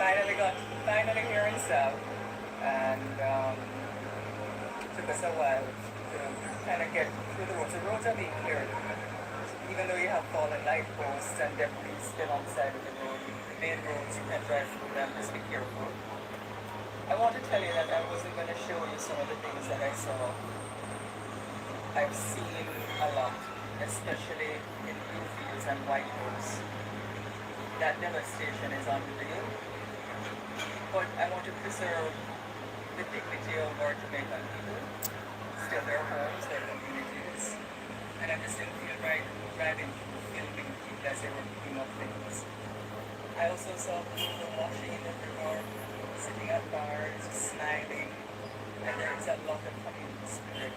finally here in South, and took us a while to kind of get through the roads. The roads are being cleared, even though you have fallen light posts and debris still on the side of the road. The main roads you can drive through them. Just be careful. I want to tell you that I wasn't going to show you some of the things that I saw. I've seen a lot, especially in blue fields and white oaks. That devastation is unreal, but I want to preserve the dignity of our Jamaican people, still their homes, their communities, and I just didn't feel right driving through filming people as they were picking up things. I also saw people washing in the river, sitting at bars, smiling, and there is a lot of community spirit.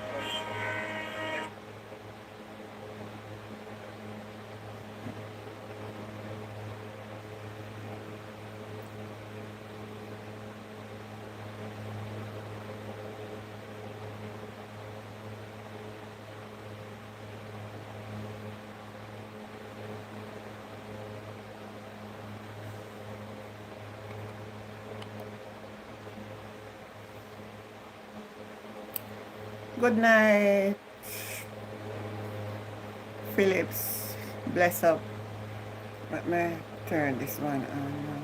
Good night, Phillips. Bless up. Let me turn this one on now.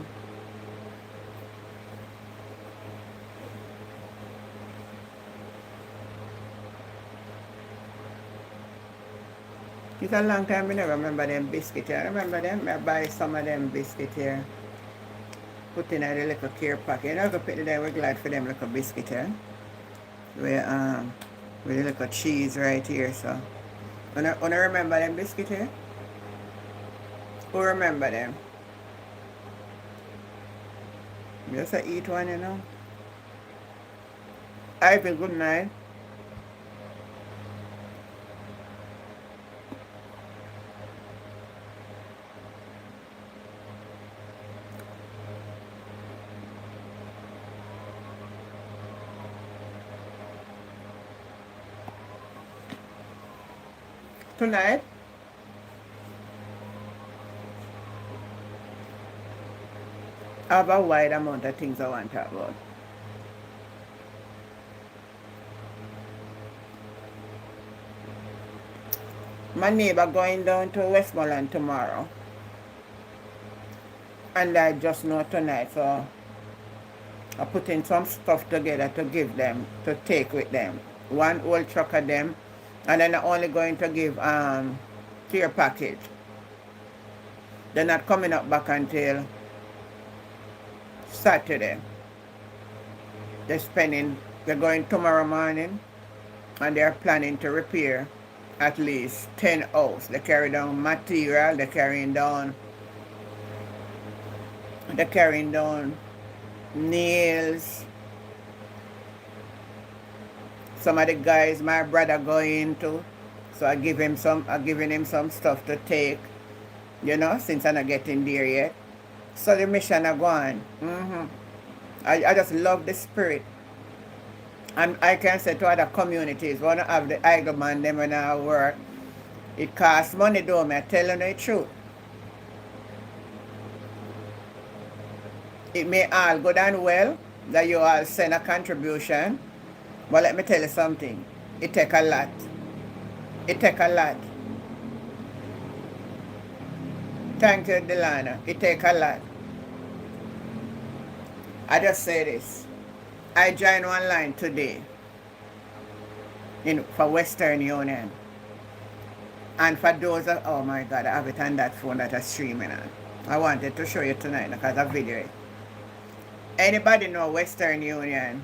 It's a long time I never remember them biscuit here. I remember them. I buy some of them biscuit here. Put in a little care packet. You know, go put it there. We're glad for them little biscuit here. With a little cheese right here. So, when I remember them biscuit here. Who remember them? Just eat one, you know. I feel good night. Tonight, I have a wide amount of things I want to talk about. My neighbor going down to Westmoreland tomorrow. And I just know tonight, so I'm putting some stuff together to give them, to take with them. One old truck of them, and then I'm only going to give care package. They're not coming up back until Saturday. They're going tomorrow morning, and they're planning to repair at least 10 houses. They carry down material, they're carrying down nails. Some of the guys my brother going to, so I'm giving him some stuff to take, you know, since I'm not getting there yet. So the mission are going. I just love the spirit. And I can say to other communities, when I have the idle man them when I work, it costs money though, I'm telling you the truth. It may all good and well that you all send a contribution, but let me tell you something. It take a lot. It take a lot. Thank you, Delana. It take a lot. I just say this. I joined one line today for Western Union. And for those that, oh my God, I have it on that phone that is streaming on. I wanted to show you tonight because I video it. Anybody know Western Union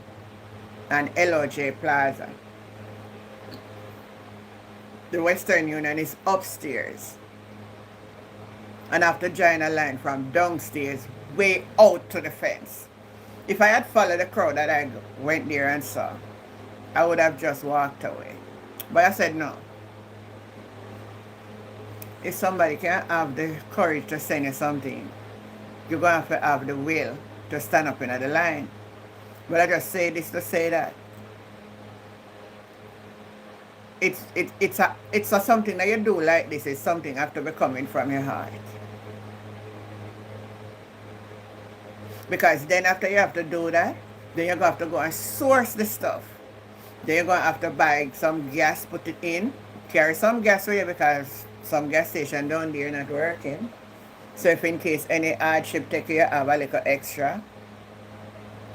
and LOJ Plaza? The Western Union is upstairs. And I have to join a line from downstairs way out to the fence. If I had followed the crowd that I went there and saw, I would have just walked away. But I said no. If somebody can have the courage to send you something, you're going to have the will to stand up in the line. But I just say this to say that. It's something that you do like this. It's something have to be coming from your heart. Because then after you have to do that, then you're going to have to go and source the stuff. Then you're going to have to buy some gas, put it in, carry some gas with you because some gas station down there not working. So if in case any hardship take you, have a little extra.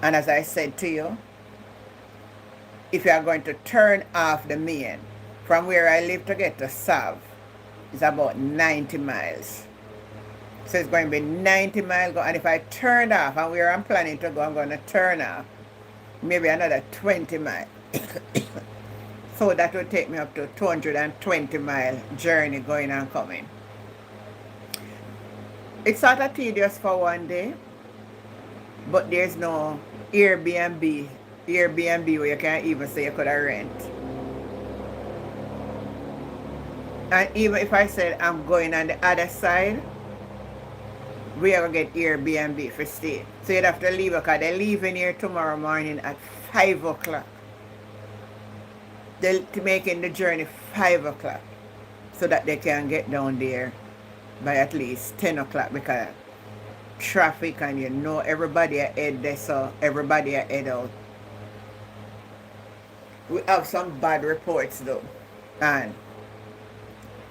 And as I said to you, if you are going to turn off the main, from where I live to get to Sav, it's about 90 miles. So it's going to be 90 miles. And if I turn off, and where I'm planning to go, I'm going to turn off maybe another 20 miles. So that will take me up to 220-mile journey going and coming. It's sort of tedious for one day, but there's no Airbnb where you can't even say you could rent. And even if I said I'm going on the other side, we are going to get Airbnb for stay. So you'd have to leave because they're leaving here tomorrow morning at 5 o'clock. They're making the journey 5 o'clock so that they can get down there by at least 10 o'clock because traffic and you know everybody ahead there, so everybody ahead out. We have some bad reports though, and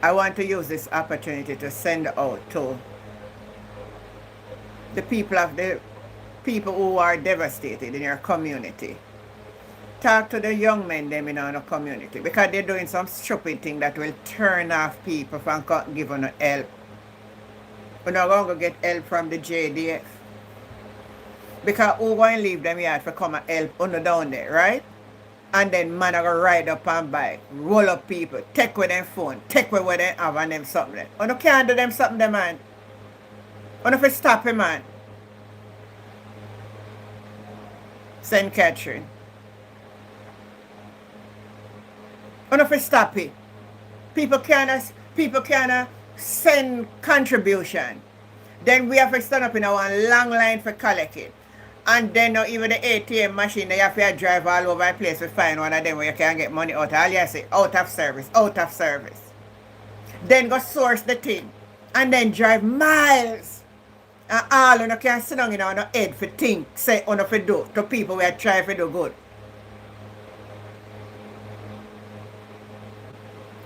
I want to use this opportunity to send out to the people who are devastated in your community. Talk to the young men them in our community because they're doing some stupid thing that will turn off people from giving no help. We're not going to get help from the JDF because who going to leave them yard for come and help on down there, right? And then man are going to ride up and bike, roll up people, take with them phone, take with what they have and them something. You can't do them something, them, man. You have to stop him, man. St. Catherine. You have to stop it. People cannot send contribution. Then we have to stand up in our long line for collect it. And then even the ATM machine, they have to drive all over the place to find one of them where you can get money out. All you say, out of service, out of service. Then go source the thing. And then drive miles. And all you can sit down in our head for think, say you for do to people who are trying to do good.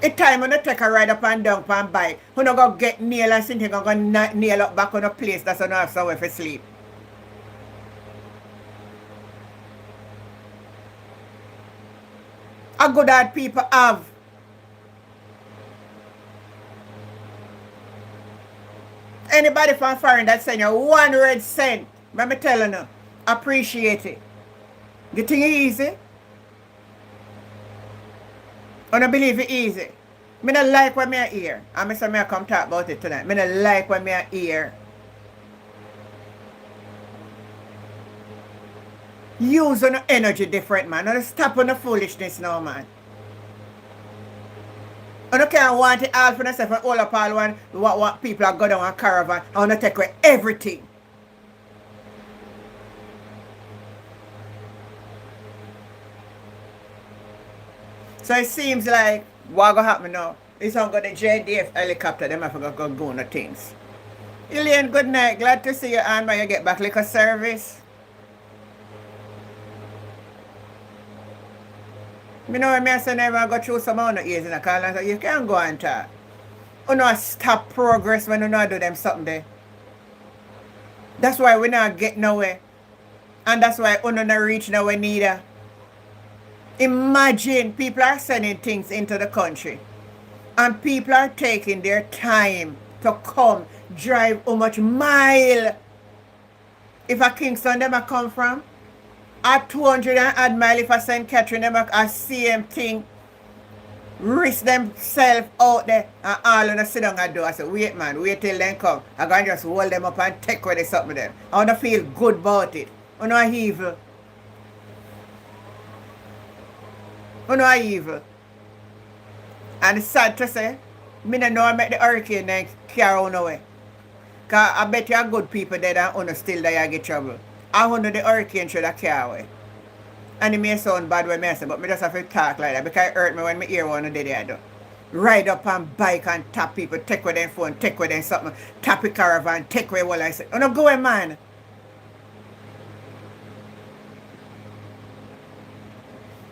It's time when you take a ride up and down and bike. You don't go get nail and something and go nail up back on a place that's not have somewhere for sleep. A good that people have. Anybody from foreign that send you 1 red cent, let me tell you, appreciate it. You think it's easy? I don't believe it easy. I don't like what I hear. And I say I come talk about it tonight. I don't like what I hear. Use on energy different, man. Don't stop on the foolishness now, man. I don't can't want it all for yourself and all up all one what people are going on a caravan. I want to take away everything. So it seems like what going to happen now is I'm going to JDF helicopter, them have to go on the things. Elaine, good night. Glad to see you on when you get back like a service. You know when I say never go through some amount of years in a car, and you can't go and talk. You know stop progress when you not do them something there. That's why we not get nowhere. And that's why we not reach nowhere neither. Imagine people are sending things into the country and people are taking their time to come drive how much mile. If a Kingston them a come from, at 200 and odd mile if a St. Catherine them a same thing, risk themselves out there and all of them sit down and do. I say, wait man, wait till them come. I'm going to just hold them up and take away something with them. I want to feel good about it. I'm not evil. I'm not evil. And it's sad to say, I don't know I make the hurricane and carry on away. Because I bet you are good people there that still there get trouble. I wonder the hurricane should have carry away. And it may sound bad when I say, but I just have to talk like that because it hurt me when I hear one of the day. Ride up and bike and tap people, take with them phone, take with them something, tap a caravan, take away what I say. Oh no, go away, man.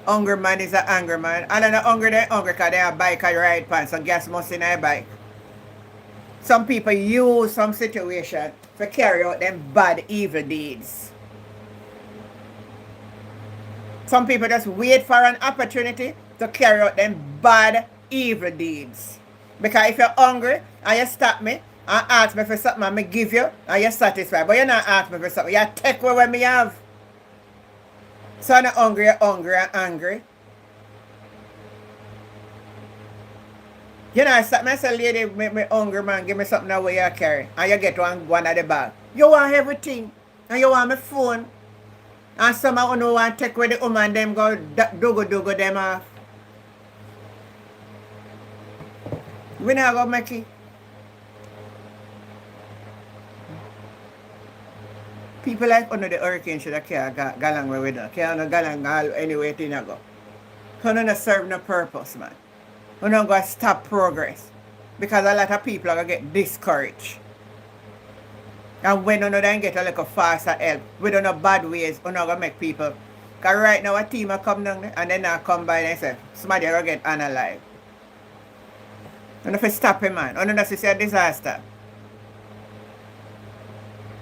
hungry man is an angry man. And an hungry they hungry because they have bike and ride pants and gas must in their bike. Some people use some situation to carry out them bad evil deeds. Some people just wait for an opportunity to carry out them bad evil deeds. Because if you're hungry and you stop me and ask me for something and me give you and you're satisfied. But you're not asking me for something. You take away what me have. So I'm not hungry, you're hungry and angry. You know, I say, lady, me hungry man, give me something that way you carry. And you get one of the bag. You want everything. And you want my phone. And some of you want to take away the woman, them go dogo them off. We not going to make it. People like under the hurricane should have go along with them. Can't go along anyway to go. So not serve no purpose, man. We're not going to stop progress. Because a lot of people are going to get discouraged. And when you don't get a little faster help, we don't know bad ways, we're not going to make people. Because right now a team will come down there and then they come by and say, somebody will get unalive. And if you stop him, man, you don't see a disaster.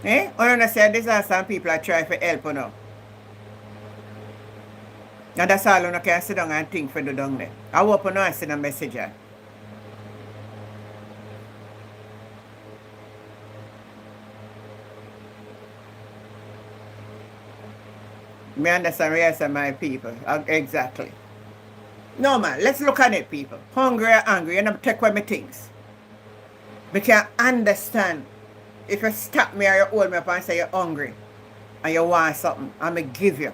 You don't see a disaster and people are trying to help you now. And that's all you can sit down and think for the down there. I hope you know send a message. Me understand where you say my people. Exactly. No man, let's look at it, people. Hungry or angry, you never take away my things. We can understand. If you stop me or you hold me up and say you're hungry and you want something, I'm going to give you.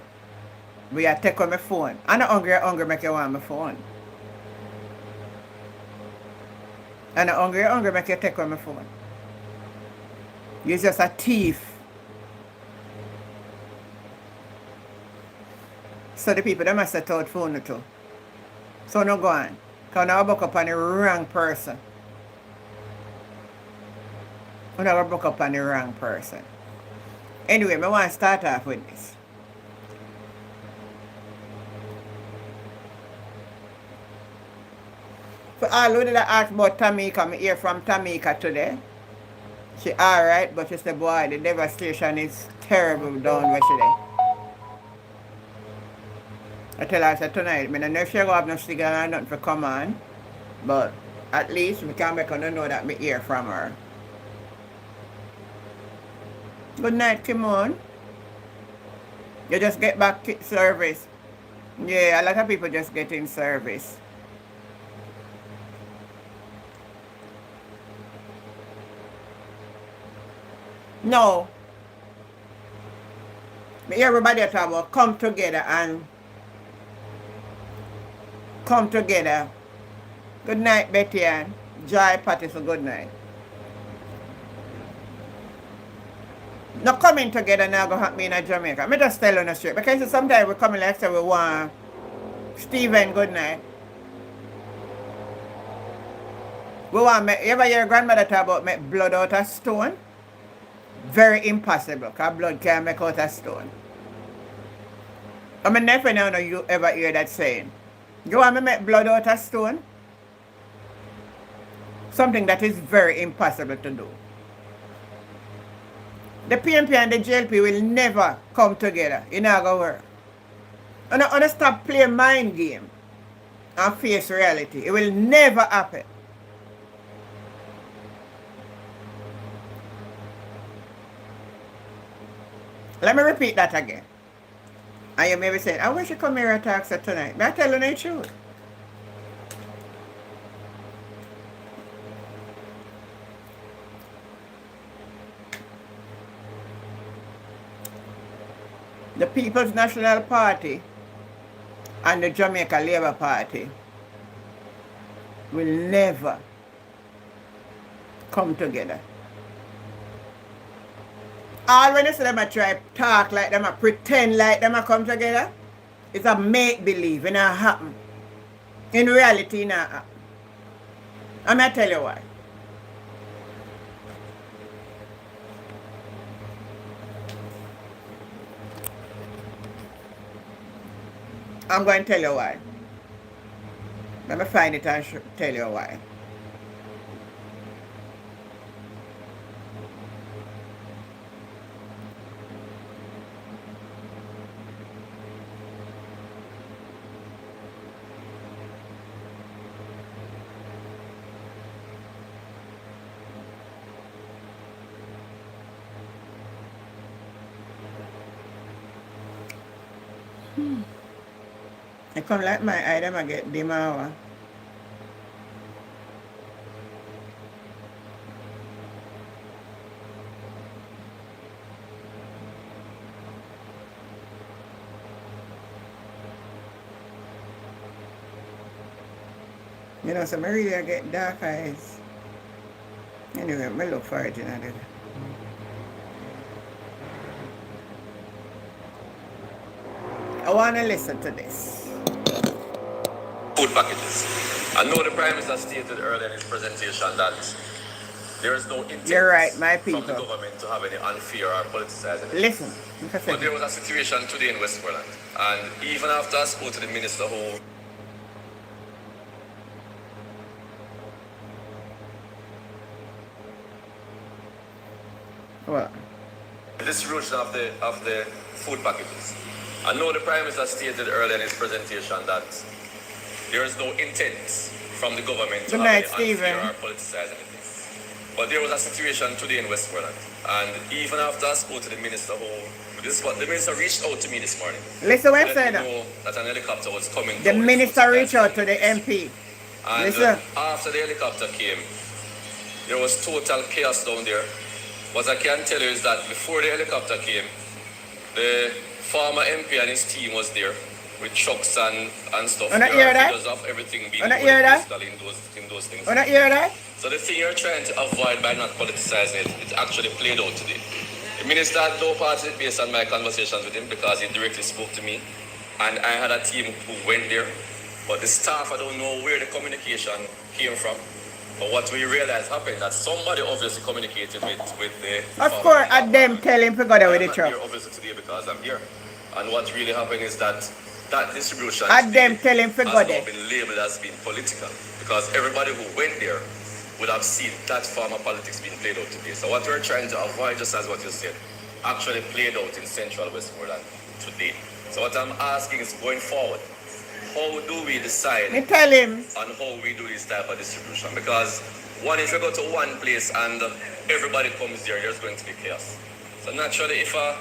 But you take away my phone. I'm not hungry make you want my phone. I'm not hungry make you take away my phone. You're just a thief. So the people, they must have thought phone too. So no go on. Because now I book up on the wrong person. I never book up on the wrong person. Anyway, I want to start off with this. For all who did ask about Tamika, I hear from Tamika today. She alright, but she said, boy, the devastation is terrible down where she there. I tell her, I said, tonight, I don't know if she go have no cigar or nothing for come on, but at least we can make her know that I hear from her. Good night, Kimon. You just get back service. Yeah, a lot of people just get in service. No. Everybody talk about come together and come together. Good night, Betty Ann. Joy Patty, so good night. Not coming together now go happen in Jamaica. Me just tell on the straight. Because sometimes we come like say we want Stephen, good night. We want you ever hear your grandmother talk about make blood out of stone? Very impossible, because blood can't make out of stone. I mean, never know you ever hear that saying. You want me to make blood out of stone? Something that is very impossible to do. The PNP and the JLP will never come together. It's not going to work. And I want to stop playing mind game and face reality. It will never happen. Let me repeat that again. And you may be saying, I wish you come here and talk to tonight. But I tell you the truth. The People's National Party and the Jamaica Labour Party will never come together. All when you see them a try talk like them, a pretend like them a come together, it's a make-believe, it not happen. In reality, it not happen. I'm going to tell you why. I'm going to tell you why. Let me find it and tell you why. I come like my eye, them I get dim hour. You know, so I really I get dark eyes. Anyway, I look for it in a day. I want to listen to this. Food packages. I know the Prime Minister stated earlier in his presentation that there is no intent You're right, my from the people. government to have any unfair or politicized elections. Listen. But there was a situation today in Westmoreland, and even after I spoke to the minister who What? the distribution of the food packages. I know the Prime Minister stated earlier in his presentation that there is no intent from the government to Good have night, any unfair Stephen. or politicized anything. But there was a situation today in Westmoreland, and even after I spoke to the minister this is what the minister reached out to me this morning. Listen what I'm Let saying. me know that an helicopter was coming The down in minister reached Fort out to the MP. And Listen. after the helicopter came, there was total chaos down there. What I can tell you is that before the helicopter came, the former MP and his team was there with trucks and stuff. You not hear that? Because of everything being You not hear that? in those things. You not hear that? So the thing you're trying to avoid by not politicizing it actually played out today. The minister had no part in it based on my conversations with him because he directly spoke to me, and I had a team who went there. But the staff, I don't know where the communication came from. But what we realized happened that somebody obviously communicated with the. Of course, at them tell him to go there with the I'm not truck. here obviously today because I'm here. And what really happened is that distribution At them tell him to go has there. now been labeled as being political because everybody who went there would have seen that form of politics being played out today. So what we're trying to avoid, just as what you said, actually played out in central Westmoreland today. So what I'm asking is going forward, how do we decide Me tell him. on how we do this type of distribution? Because one, if you go to one place and everybody comes there, there's going to be chaos. So naturally, if a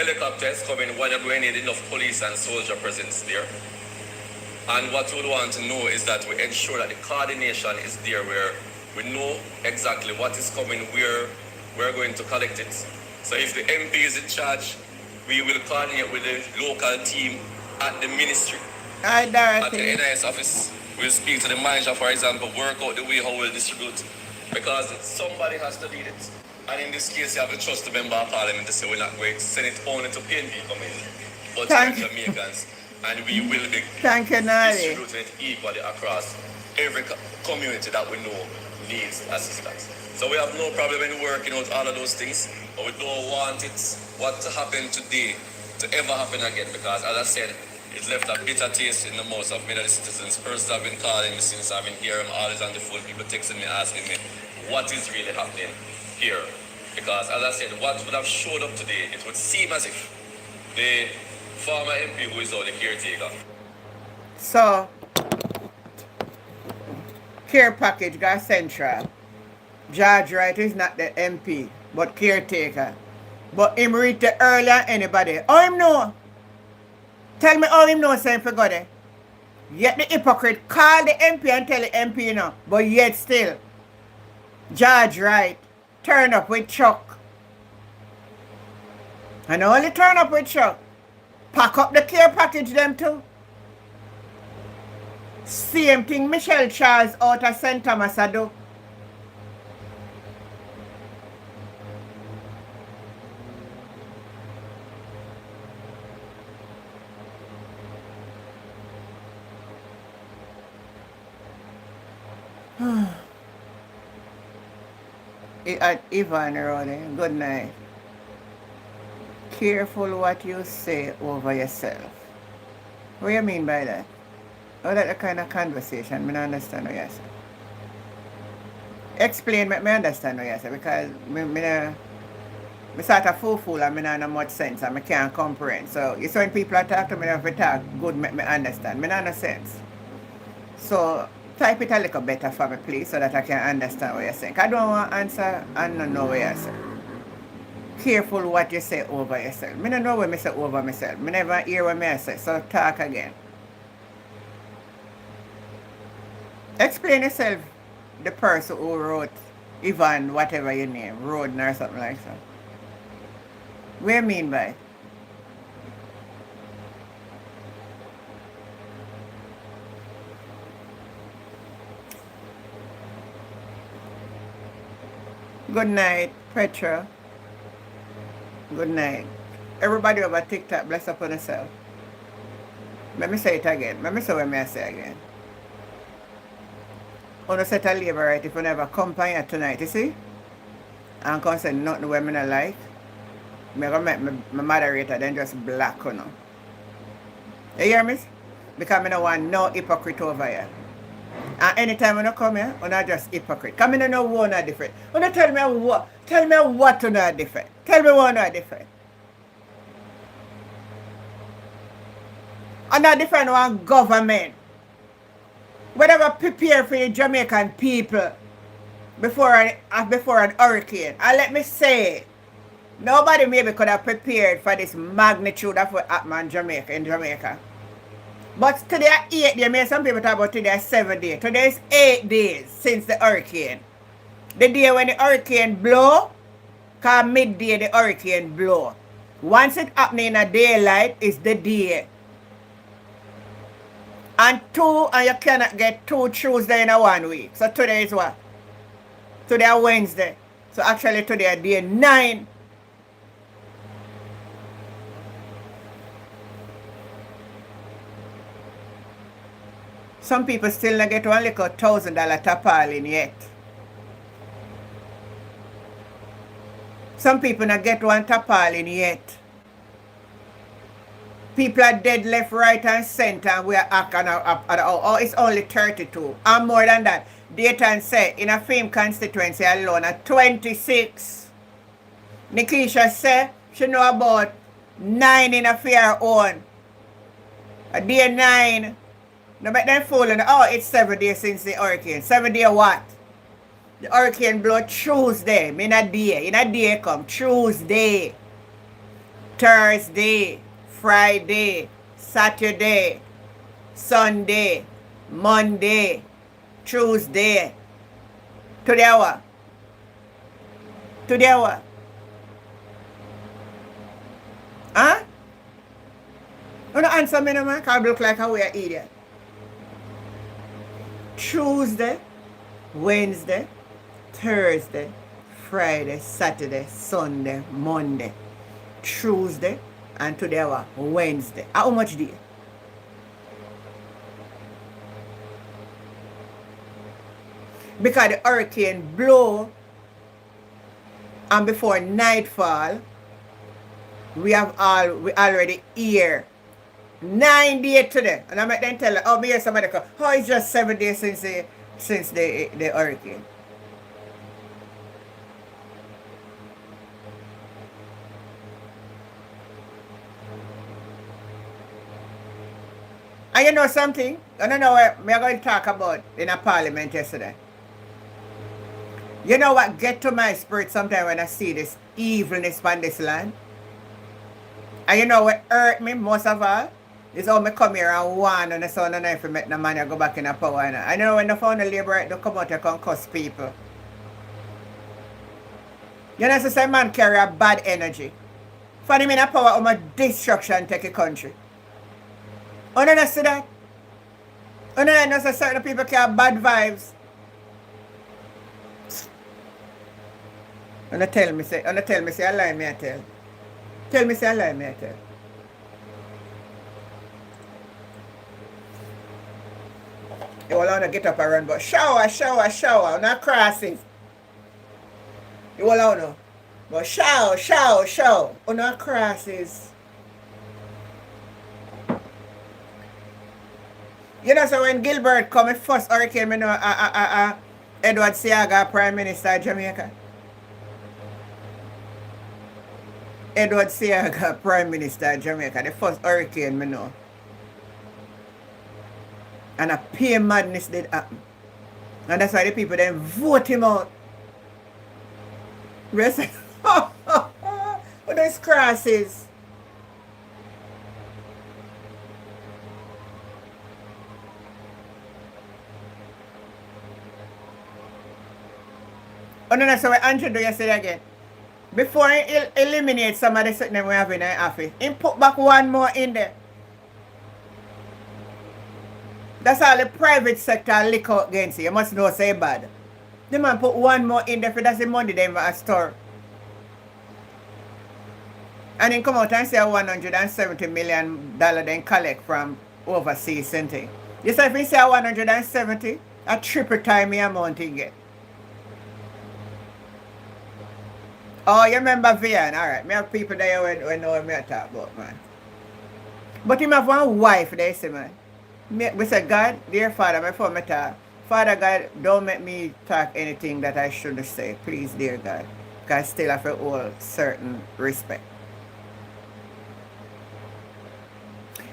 helicopter is coming, when you're going to need enough police and soldier presence there. And what we want to know is that we ensure that the coordination is there where we know exactly what is coming, where we're going to collect it. So if the MP is in charge, we will coordinate with the local team at the ministry. At the NIS office, we'll speak to the manager, for example, work out the way how we'll distribute. Because somebody has to lead it. And in this case, you have to trust the member of parliament to say we're not going to send it only to PNP community, but to Jamaicans. And we will be distributing it equally across every community that we know needs assistance. So we have no problem in working out all of those things, but we don't want what happened today to ever happen again, because as I said, it left a bitter taste in the mouths of many of the citizens. First, I've been calling me since I've been hearing always on the phone, people texting me, asking me, what is really happening here? Because as I said, what would have showed up today, it would seem as if the former MP who is now the caretaker. So, care package got central. George Wright is not the MP, but caretaker. But him read it earlier anybody. How him know? Tell me how him know saying for go there. Yet the hypocrite call the MP and tell the MP you know. But yet still, George Wright turn up with Chuck. And only turn up with Chuck. Pack up the care package them too. Same thing Michelle Charles out of St. Thomas I do. Ivan Roddy, good night. Careful what you say over yourself. What do you mean by that? Oh, that the kind of conversation. I don't understand what you say. Explain, me understand what you say, because me sort of fool and me not know much sense and me can't comprehend. So you see when people are talk to me, if they talk good, make me understand. Me not know sense. So type it a little better for me, please, so that I can understand what you're saying. I don't want to answer and not know what you're saying. Careful what you say over yourself. Me don't know what I say over myself. Me never hear what I say, so talk again. Explain yourself, the person who wrote Ivan, whatever your name, Roden or something like that. What do you mean by it? Good night, Petra. Good night. Everybody over TikTok, bless up on yourself. Let me say it again. Let me say what I say again. On a set of labor right if you never come by here tonight, you see? And come say nothing where I not like. I'm going to make my moderator then just black, you know. You hear me? Because I don't want no hypocrite over here. And anytime when I come here, I'm not just hypocrite. Because I don't know one are different. When you tell me what you know different. Tell me one are different. I'm not different one government. Whatever prepare for the Jamaican people before an hurricane. And let me say, nobody maybe could have prepared for this magnitude of what happened in Jamaica. But today 8 days, maybe some people talk about today 7 days. Today is 8 days since the hurricane. The day when the hurricane blow, cause midday the hurricane blow. Once it happening in a daylight, is the day. And you cannot get 2 Tuesday in a 1 week. So today is what? Today is Wednesday. So actually today is day 9. Some people still not get one little $1,000 tarpaulin yet. Some people not get one tarpaulin yet. People are dead left, right, and center, and we are acting oh, it's only 32. And more than that, data say in a film constituency alone at 26. Nikisha say she know about 9 in a fair own. A day 9. No make them fooling. Oh, it's 7 days since the hurricane. 7 days what? The hurricane blow Tuesday. In a day come. Tuesday. Thursday. Friday, Saturday, Sunday, Monday, Tuesday. Today what? Today what? Huh? You don't answer me no man, because I look like a weird idiot. Tuesday, Wednesday, Thursday, Friday, Saturday, Sunday, Monday, Tuesday, and today was Wednesday. How much day? Because the hurricane blow and before nightfall, we already here 9 days today. And I make them tell her, oh, me hear somebody come, oh, it's just 7 days since the hurricane. And you know something? I don't know what we are going to talk about in a parliament yesterday. You know what get to my spirit sometimes when I see this evilness on this land? And you know what hurt me most of all? Is how me come here and warn and the son and if you make the man go back in the power. And I know when the found the labor right, they come out and can cuss people. You know, so man carry a bad energy. For him in a power of my destruction take a country. You don't see that? You don't know that certain people can have bad vibes. You don't tell me, say a lie me I tell. Tell me, say a lie me I tell. You all want to get up and run, but shower, not crosses. You all want to. But shower, not crosses. You know, so when Gilbert come, the first hurricane, me know, Edward Seaga, Prime Minister of Jamaica. Edward Seaga, Prime Minister of Jamaica. The first hurricane, me know. And a pay madness did happen. And that's why the people then vote him out. We say, what those crosses? Oh no, so what Andrew do yesterday again? Before he eliminate some of the sitting we have in the office, he put back one more in there. That's all the private sector lick out against you. You must know say bad. The man put one more in there for that's the money they a store. And then come out and say $170 million then collect from overseas something. You say if you say 170, a triple time the amount you get. Oh, you remember Vian? Alright, me have people there who know what I talk about, man. But him have one wife there, see, man. We say, God, dear Father, before me talk, Father God, don't make me talk anything that I shouldn't say. Please, dear God. Because I still have to hold certain respect.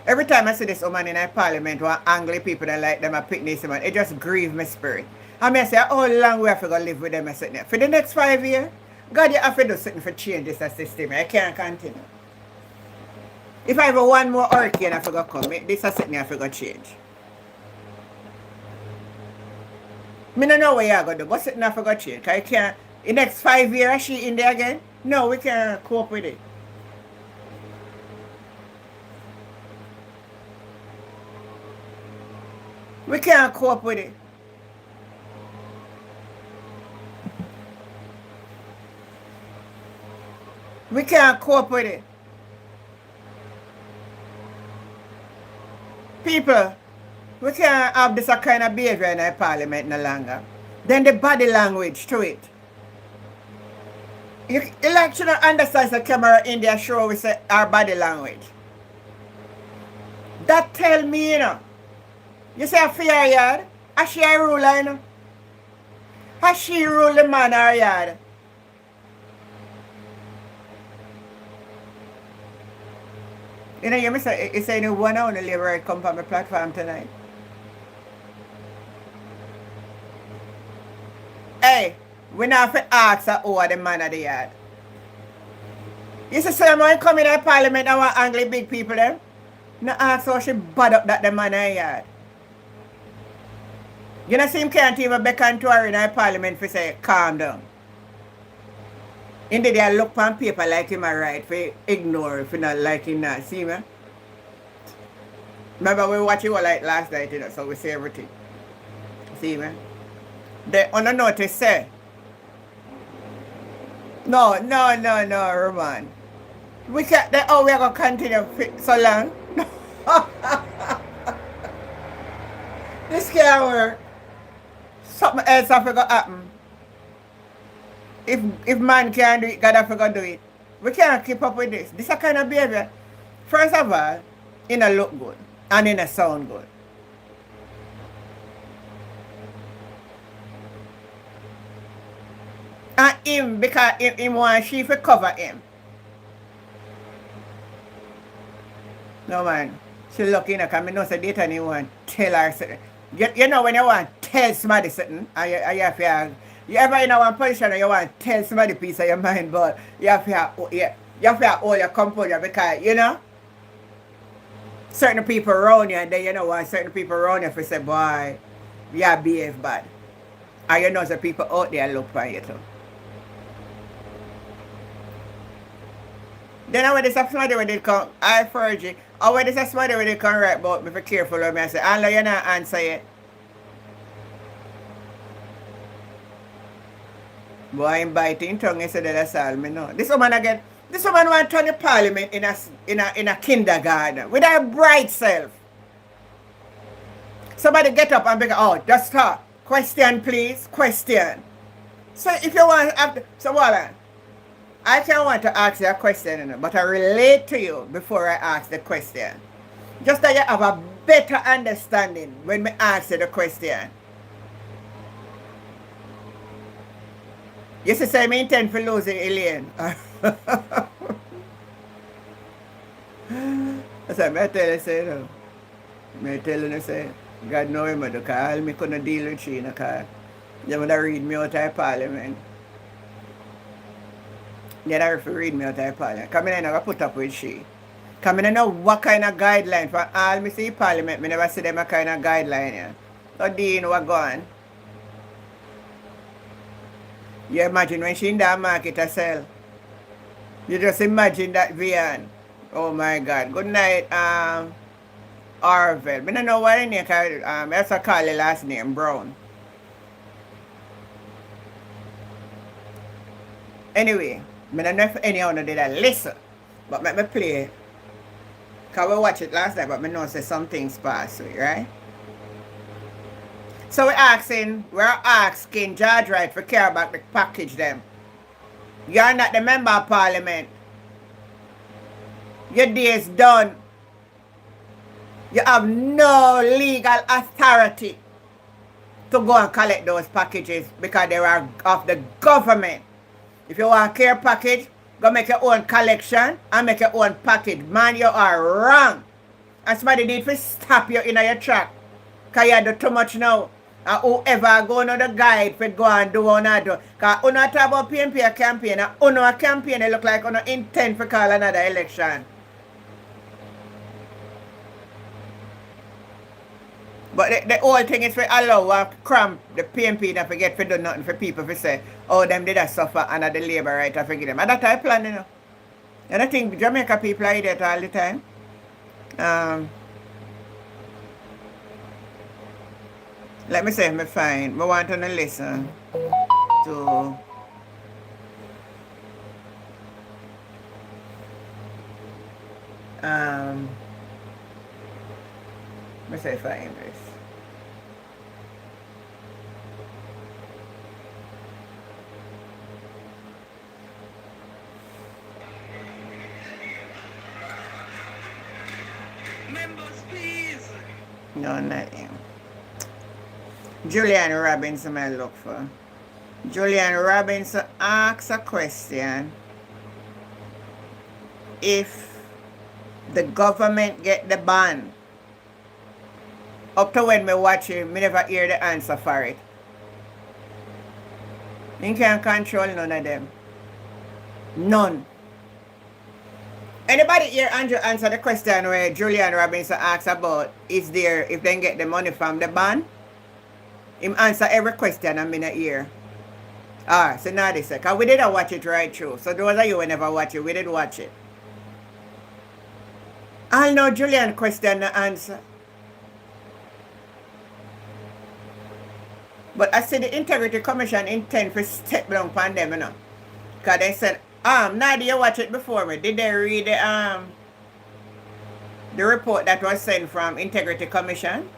Every time I see this woman in a parliament, one angry people that like them a pick this man, it just grieves my spirit. I mean, I say, how long we have to go live with them? I say, for the next 5 years, God, you have to do something for change this system. I can't continue. If I have one more hurricane, I have to go come. This is something I have to go change. I don't know what you're going to do, but something I have to go change. I can't, in the next 5 years, she in there again? No, we can't cope with it. We can't cope with it. We can't cope with it. People, we can't have this kind of behavior in our parliament no longer. Then the body language to it. You like to understand the camera in there show we say our body language. That tell me, you know. You say a fair yard, as she a ruler, you know. As she rule the man or yard. You know, you say, you say, one only labor come from my platform tonight. Hey, we not have to ask who the man of the yard. You see, someone come in the parliament and want angry big people them. No ask how she bad up that the man of the yard. You know, see him can't even beckon to her in the parliament for say, calm down. Indeed, they look on paper like him a right for ignore if you not like him not. See me? Remember we watch you like last night, you know, so we see everything. See me? They on the notice say. No, Roman. We can't we are gonna continue so long. This can't work. Something else have to go happen. If man can't do it, God have to go do it. We can't keep up with this. This is a kind of behavior. First of all, it don't look good. And it don't sound good. And him, because him want she to cover him. No man. She lucky enough because I know say data and you want to tell her something. You know when you want to tell somebody something, and you have to, you ever in one position and you want to tell somebody a piece of your mind, but you have to hold your composure because, you know, certain people around you, and then you know what, certain people around you if you say, boy, you behave bad. And you know the people out there look for you too. Then when there's somebody when they come, I forge it. Or when there's somebody when they come right about me, be careful of me, I say, I know you're not answer it. Boy, I'm biting tongue, I said that's all me know. This woman want to turn the parliament in a kindergarten with her bright self. Somebody get up and be oh, just talk. Question please, question. So if you want after so what I can't want to ask you a question, but I relate to you before I ask the question. Just that you have a better understanding when me ask you the question. You see, say me intend for losing Elaine. That's what I tell you, say, no. I tell you, say, God know him, but call me couldn't deal with she in a car. They would have read me out of Parliament. They have to read me out of Parliament. Come in and I put up with she. Come in and know what kind of guideline for all me see Parliament. Me never see them a kind of guideline. Yeah. So Dean, what going? You imagine when she in that market to sell. You just imagine that Vian. Oh my God. Good night, Arvel. I don't know what in here, I have to call the last name, Brown. Anyway, I don't know if anyone did that listen, but let me play. Because we watched it last night, but I know say some things pass away, right? So we're asking George Wright for care about the package them. You're not the member of Parliament. Your day is done. You have no legal authority to go and collect those packages because they are of the government. If you want a care package, go make your own collection and make your own package. Man, you are wrong. And somebody need to stop you in your track. Because you do too much now. And whoever go on the guide for go and do what you do. Because you talk about PNP campaign and you a campaign, it look like you intend to call another election. But the whole thing is for allow a cramp the PNP not forget to do nothing for people to say, oh, them did that suffer under the labor right to forgive them. And that's how I plan, you know. And I think Jamaica people are that all the time. Let me see if I find. I want to listen to let me see if I find this. Members, please. No, not him. Julian Robinson I look for. Julian Robinson asks a question. If the government get the ban, up to when me watch it, me never hear the answer for it. You can't control none of them. None. Anybody here Andrew answer the question where Julian Robinson asks about is there if they get the money from the ban? Him answer every question I'm in the ear. So now this because we didn't watch it right through. So those of you who never watch it, we did watch it. I know Julian question the answer. But I see the Integrity Commission intend to step down upon them, you know. Because they said, Nadia watch it before me. Did they read the report that was sent from Integrity Commission?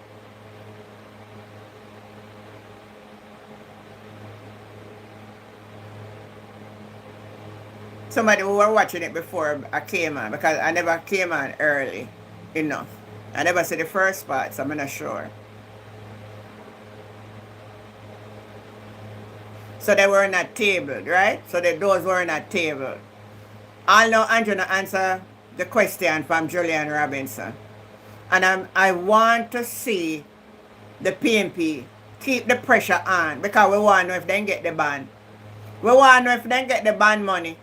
Somebody who were watching it before I came on, because I never came on early enough. I never see the first part, so I'm not sure. So they were not tabled, right? So those were not tabled. I'll now Andrew answer the question from Julian Robinson. And I want to see the PNP keep the pressure on because we want to know if they get the ban. We want to know if they get the ban money.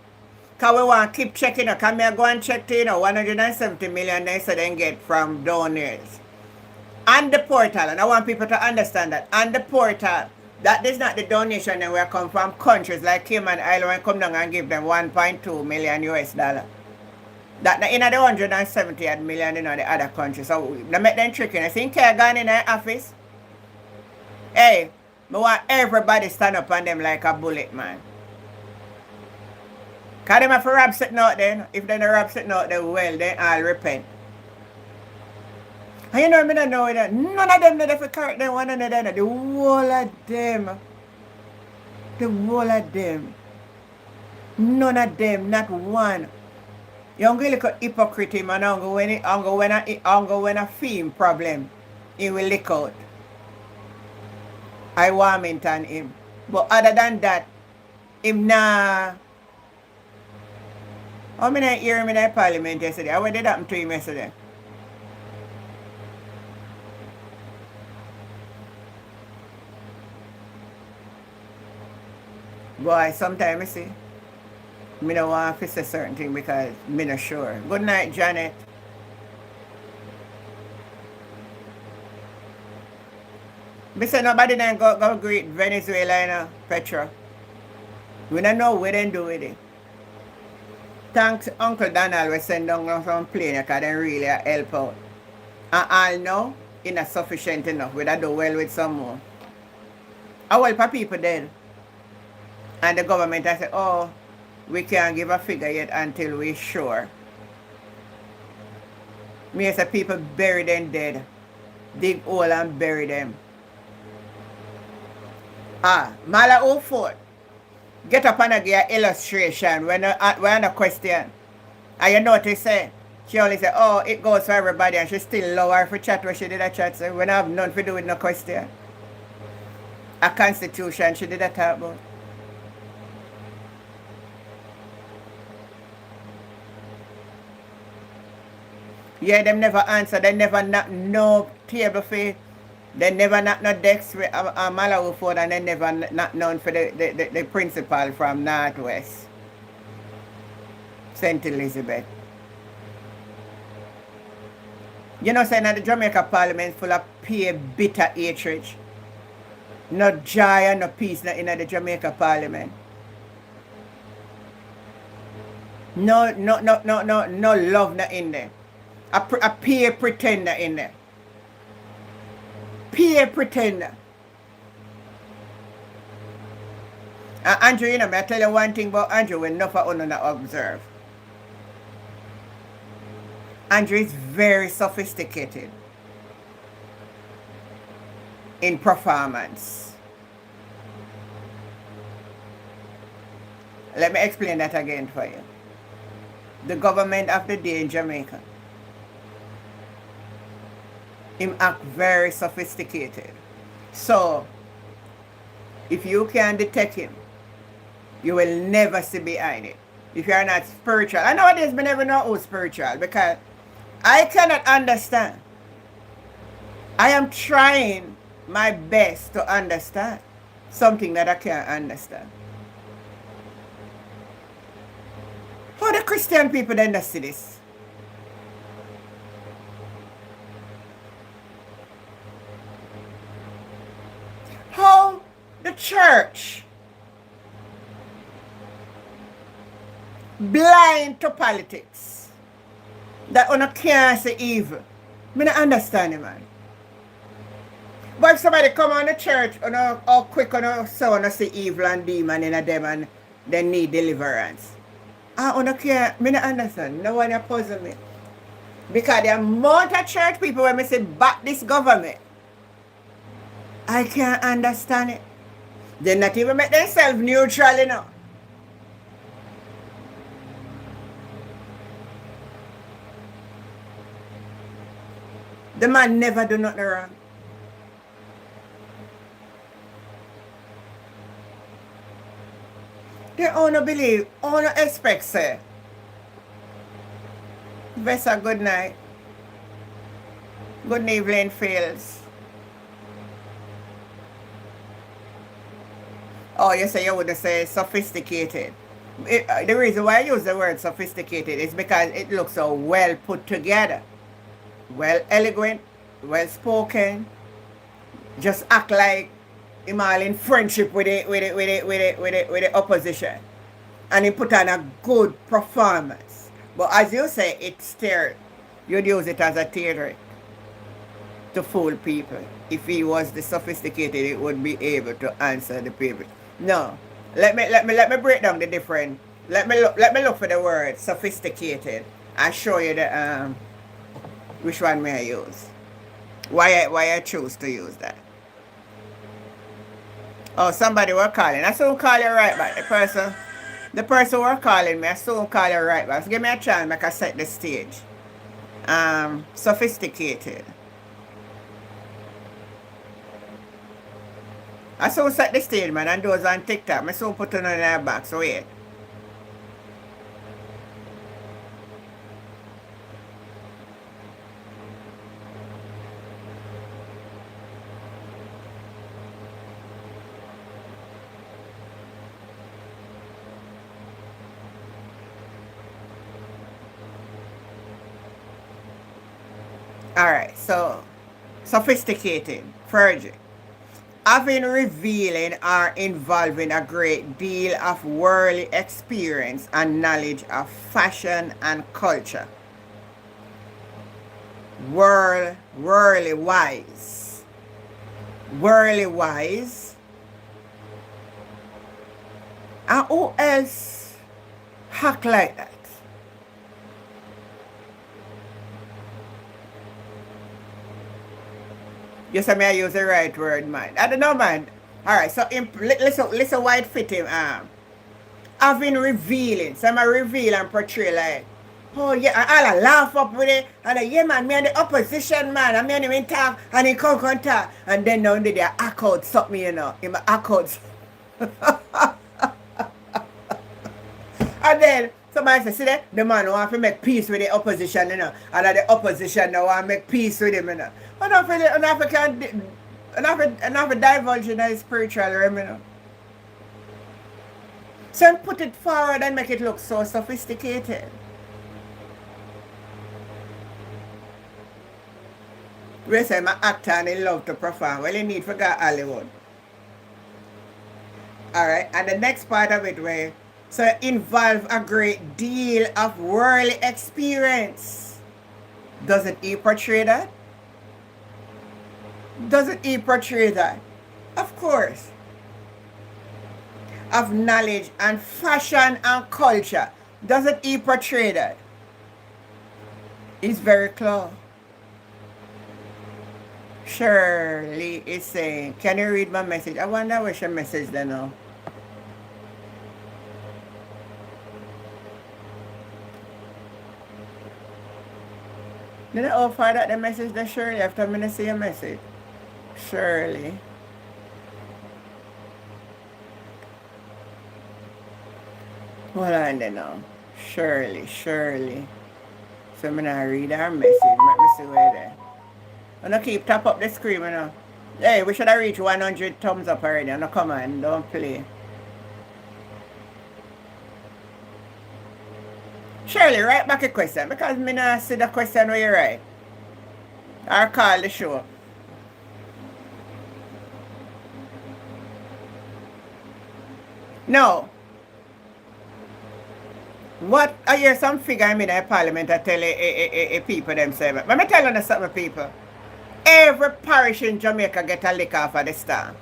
Because we want to keep checking it. Can we go and check to, 170 million they said they get from donors. On the portal, and I want people to understand that, on the portal, that is not the donation that will come from countries like Cayman Island and come down and give them 1.2 million US dollar. That in the 170 million in the other countries. So they make them tricky. I think they're gone in their office. Hey, I want everybody stand up on them like a bullet, man. Because them have to rob sitting out there. If they don't rob sitting out there, well, they all repent. And you know, I don't know that none of them that correct them one another. The whole of them. The whole of them. None of them, not one. Yung go look hypocrite him and when a film problem, he will lick out. I want on him. But other than that, him nah. How many hear him in the parliament yesterday? What did happen to him yesterday? Boy, sometimes I see. Me don't want to say certain thing because me not sure. Good night, Janet. Me say nobody then go greet Venezuela, you know, Petro. We don't know what they do with it. Thanks Uncle Donald we send down some plane because they really help out. And all now, it's not sufficient enough. We don't do well with some more. A whole of people dead. And the government has said, oh, we can't give a figure yet until we're sure. Me say people bury them dead. Dig hole and bury them. Mala Ofort. Get up and give an illustration when a question. And you notice she only say, oh, it goes for everybody and she still lower for chat where she did a chat. So when I have none to do with no question. A constitution she did a talk about. Yeah, them never answer. They never knock no table for. They never knock no decks with Malawi Ford and they never knock none for the principal from Northwest. St. Elizabeth. You know, saying that the Jamaica Parliament full of pure bitter hatred. No joy and no peace in the Jamaica Parliament. No love not in there. A peer pretender in there. Peer pretender. Andrew, you know, I tell you one thing about Andrew when enough of not observe. Andrew is very sophisticated in performance. Let me explain that again for you. The government of the day in Jamaica, him act very sophisticated. So, if you can detect him, you will never see behind it. If you are not spiritual. And nowadays, I never know who's spiritual because I cannot understand. I am trying my best to understand something that I can't understand. How the Christian people then not see this? How the church blind to politics that one can't see evil? I don't understand it, man. But if somebody come on the church how quick so on see evil and demon in them and they need deliverance. I can't understand. No one opposes me. Because the amount of church people when me say back this government, I can't understand it. They not even make themselves neutral, you know. The man never do nothing wrong. They only believe, only expect, say. Vessa, good night. Good evening, Fields. Oh, you say you would say sophisticated. The reason why I use the word sophisticated is because it looks so well put together. Well elegant, well spoken. Just act like him all in friendship with the opposition. And he put on a good performance. But as you say, it's stirred. You'd use it as a theater to fool people. If he was the sophisticated, it would be able to answer the people. No. Let me break down the different. Let me look for the word sophisticated and show you the which one may I use. Why I choose to use that. Oh, somebody were calling. I saw call you right back. The person who are calling me, I soon call you right back. So give me a chance, make I set the stage. Sophisticated. I soon set the stage, man, and those on TikTok. I soon put it on their back, so wait. Alright, so sophisticated, fragile. Having revealing or involving a great deal of worldly experience and knowledge of fashion and culture. Worldly wise. Worldly wise. And who else hack like that? You say me I use the right word, man. I don't know, man. Alright, so listen why it fit him. Having revealing. So I reveal and portray like, oh yeah, and all I laugh up with it. And yeah, man, me and the opposition, man. And me and him talk, and he come talk. And then down there, they act out something, you know. Him act out. And then somebody say, see that? The man want to make peace with the opposition, you know. And the opposition now want to make peace with him, you know. Enough divulge in his spiritual realm, you know. So put it forward and make it look so sophisticated. We say my actor and he love to perform. Well, he need to go Hollywood. Alright, and the next part of it where so involve a great deal of worldly experience. Doesn't he portray that? Doesn't he portray that? Of course. Of knowledge and fashion and culture. Doesn't he portray that? He's very close. Shirley is saying, can you read my message? I wonder where's your message then now. Did I offer that the message to Shirley after I'm gonna see your message? Shirley. Hold on then now. Shirley. So I'm gonna read our message. Let me see where there. I'm gonna keep tap up the screen, you know. Hey, we should have reached 100 thumbs up already. No, come on, don't play. Shirley, write back a question because me not see the question where you write. Or call the show. No. What I hear some figure in the parliament I tell people themselves. Let me tell you something, people. Every parish in Jamaica get a lick off of the star.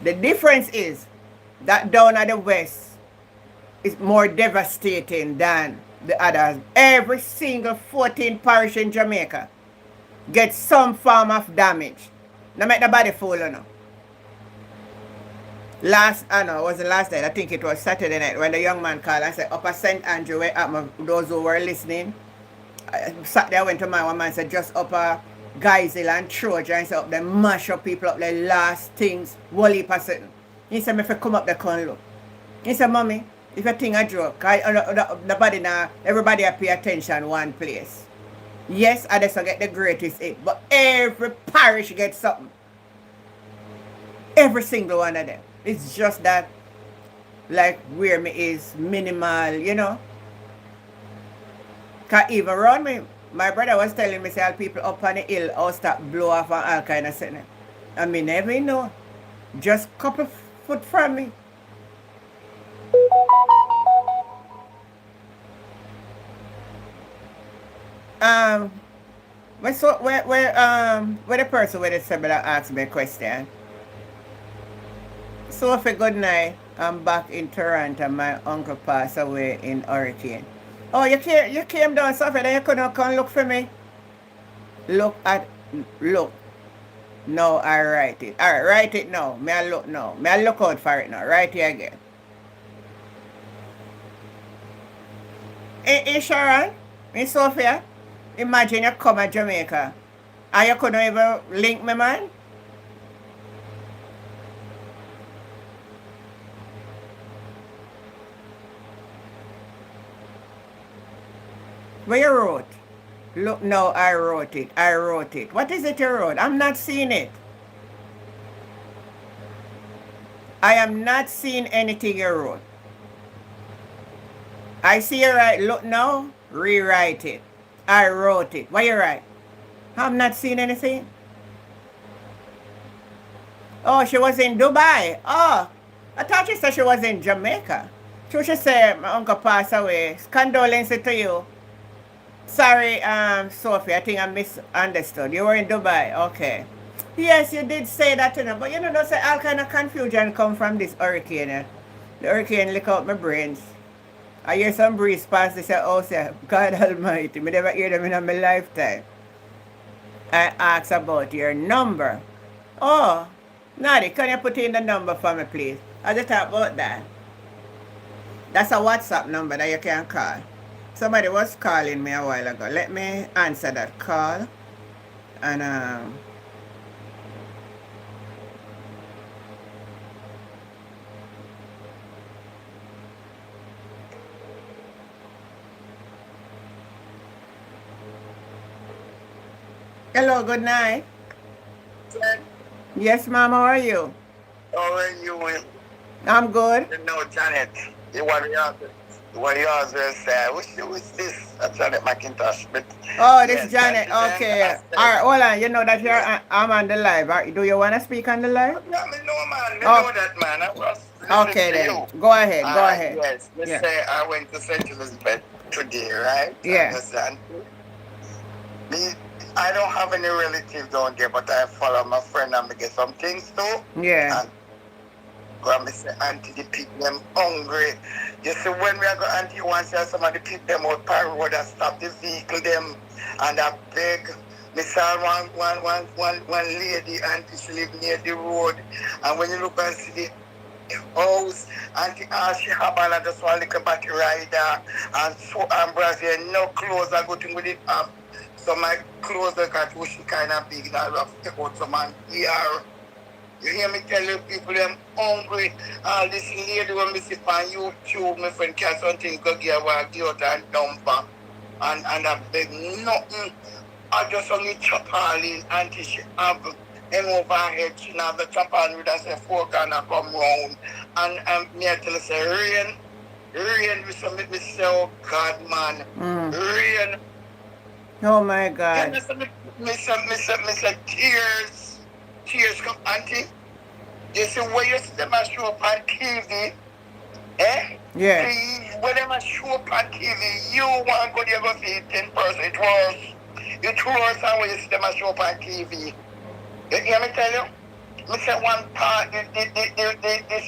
The difference is that down at the west is more devastating than the others. Every single 14 parish in Jamaica gets some form of damage. Now make the body fool, you know. It was the last night, I think it was Saturday night, when the young man called and said, Upper St. Andrew, where those who were listening, Saturday I went to my one man said, just Upper Geisel and Trojan, and said, up there, mash up people up there, last things, whole heap of something. He said, if I come up there, come look. He said, Mommy, if you think a joke, nobody now, everybody pay attention one place. Yes, I just get the greatest hit, but every parish gets something. Every single one of them. It's just that, like, where me is minimal, you know. Because even around me, my brother was telling me, say, all people up on the hill, all start blow off and all kind of thing. I mean, never know. Just couple foot from me. Where the person where the seminar asked me a question. So for good night, I'm back in Toronto. My uncle passed away in Hurricane. Oh, you came down, Sophie, then you couldn't come look for me. Look. No, I write it. Alright, write it now. May I look now. May I look out for it now. Write it again. In Sharon, in Sophia, imagine you come to Jamaica and you couldn't even link me, man. Where you wrote? Look, no, I wrote it. I wrote it. What is it you wrote? I'm not seeing it. I am not seeing anything you wrote. I see you right. Look now, rewrite it. I wrote it. What you write? I'm not seeing anything. Oh, she was in Dubai. Oh, I thought she said she was in Jamaica. So she said my uncle passed away. Condolences to you. Sorry, Sophie, I think I misunderstood. You were in Dubai. Okay. Yes, you did say that, you know, but you know, don't say all kind of confusion come from this hurricane. The hurricane lick out my brains. I hear some breeze pass this house. God Almighty, me never hear them in my lifetime. I ask about your number. Oh, Nadi, can you put in the number for me, please? I just talk about that. That's a WhatsApp number that you can call. Somebody was calling me a while ago. Let me answer that call. And hello, good night. Yes, ma'am, how are you? How are you? I'm good. You know, Janet, you want you always say, who's this? Janet McIntosh. But Oh, this yes, Janet. Okay. All right, hold on. You know that I'm on the live. Do you want to speak on the live? Yeah, me know, man. Me Oh. know that, man. I was listening Okay, to then. you. Go ahead. Go ahead. Yes. Me Yeah. say I went to St. Elizabeth today, right? Yeah. Understand? Me, I don't have any relatives down there, but I follow my friend and me get some things too. Yeah. And go say, auntie, the people them hungry. You see, when we are go auntie, you want to see somebody pick them out per road and stop the vehicle them and I beg. Me saw one lady, auntie, she live near the road. And when you look and see the house, auntie, she have on just one little battery rider and so and brazier, no clothes, I go to with it up. So my clothes, I got she kind of big, and I have to take out some man here. You hear me tell you people them hungry. All this lady when me see on YouTube, my friend can something go give a give out and dumper. And I beg nothing. I just only chop all in until she have him overhead. She have the chop on with us a fork and I come round. And me I tell her say rain we submit me say, oh God man. Rain. Oh my Yeah, God. me say tears come auntie. You see when you see them a show up on TV, eh? Yeah. See, when them a show up on TV, you want to go there go see it in person. It was than when you see them a show up on TV. You hear me tell you? Me say one part, the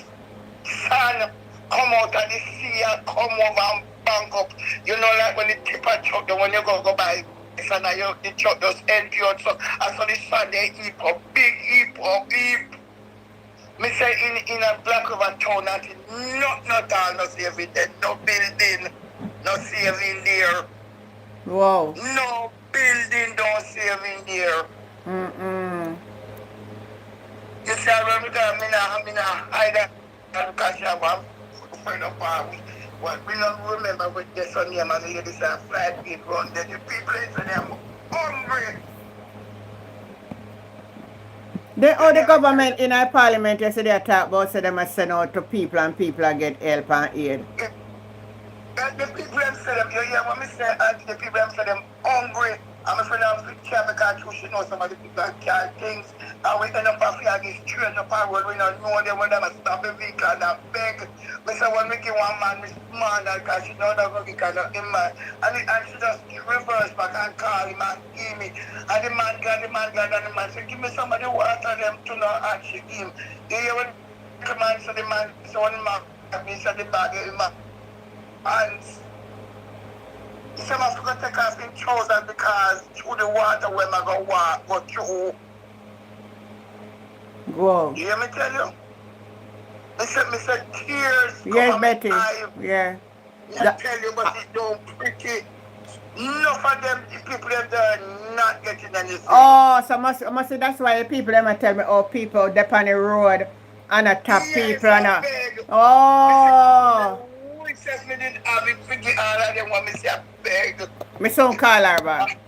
sun come out of the sea and come over and bank up. You know, like when the tipper truck, the one you go by, and the truck just empty out. So, and so the sun they heap up, big heap up, heap. Me say in a Black River town, nothing, not all, no saving there, no building, no saving there. Whoa. No building, don't saving there. You see, I remember, hide because I have a friend of ours. What we don't remember with the son name and the ladies and flight being run there. The people in them hungry. The government in our parliament yesterday talk about say them a send out to people and people are get help and aid. The people them say them, you hear what me say, and the people them say them hungry. I'm afraid I'm care because you know some of the people that carry things. And we end up after this train up our road, we don't know them when they stop the vehicle and beg. We say when we give one man this man because she don't know the kind of him man. And she just reverse back and call him and give me. And the man got and the man said, give me somebody water them to not actually him. You hear when the man said the man, so when the man said the bag of him and he said I forgot to take off his trousers because through the water when I go through. Whoa. You hear me tell you? Me said tears. Yes, Betty. Yeah. I That, tell you, but it don't pretty. Enough of them, the people them there not getting anything. oh, so must that's why the people them a tell me, oh, people dep on the road and a tap Yes, people I and a, beg. oh, We says me didn't have it for all of them what me say I beg. me soon call her back.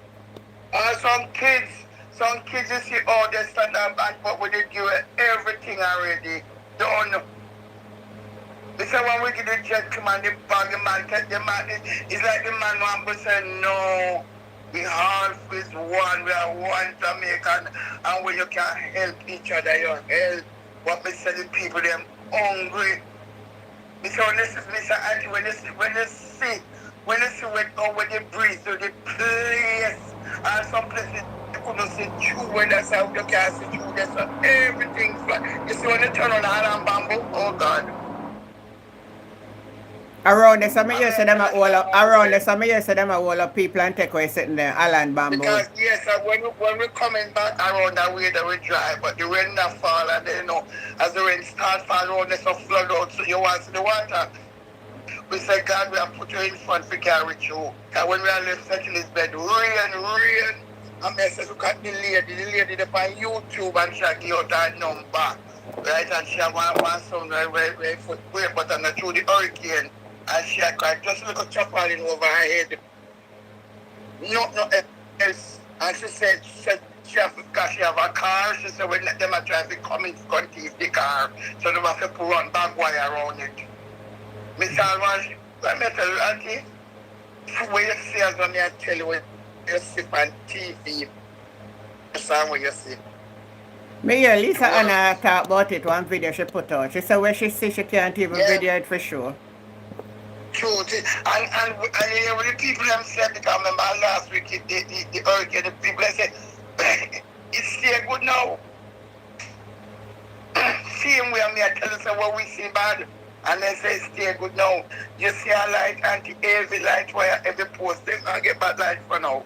Some kids you see all they stand up and but we did give everything already done. This is when we get the gentleman, the bag, the man, take the man. It's like the man want to say, no, we half is one, we are one Jamaican, and when you can help each other, you help. What me say the people, them hungry. Mr. Mr. Auntie, when you see when they breathe through the place, and some places you couldn't see through when that's how you can't see through there, so everything's flat. You see when you turn on the island bamboo, oh God. Around there, some years say them a whole up, around there, some years say them a whole up people and take away sitting there, island bamboo. Because yes, when we coming back around that way that we drive, but the rain not fall and then, you know, as the rain start fall around there, so flood out, so you want to see the water. We say, God, we have put you in front for carry you. Because when we are left setting his bed, rain. And I said, look at the lady up on YouTube and she give out her number. Right, and she have one son very foot break, but I'm not through the hurricane. And she had cried, just look at chop falling over her head. No else. And she said she have a car. She said when them are trying to come in to thief the car, so they have to put one bag wire around it. Mr. Alvan, let me tell you, Auntie, what you see as when I tell you what you see on TV, that's what you see. Me hear Lisa Anna talk about it one video she put out. She said when she see she can't even video it for sure. True. And you know what the people them said, because I remember last week the hurricane, the people said, it's still good now. Same way me I tell you what we see bad. And they say stay good now. You see a light, anti-heavy light wire every post, they're going to get bad light for now.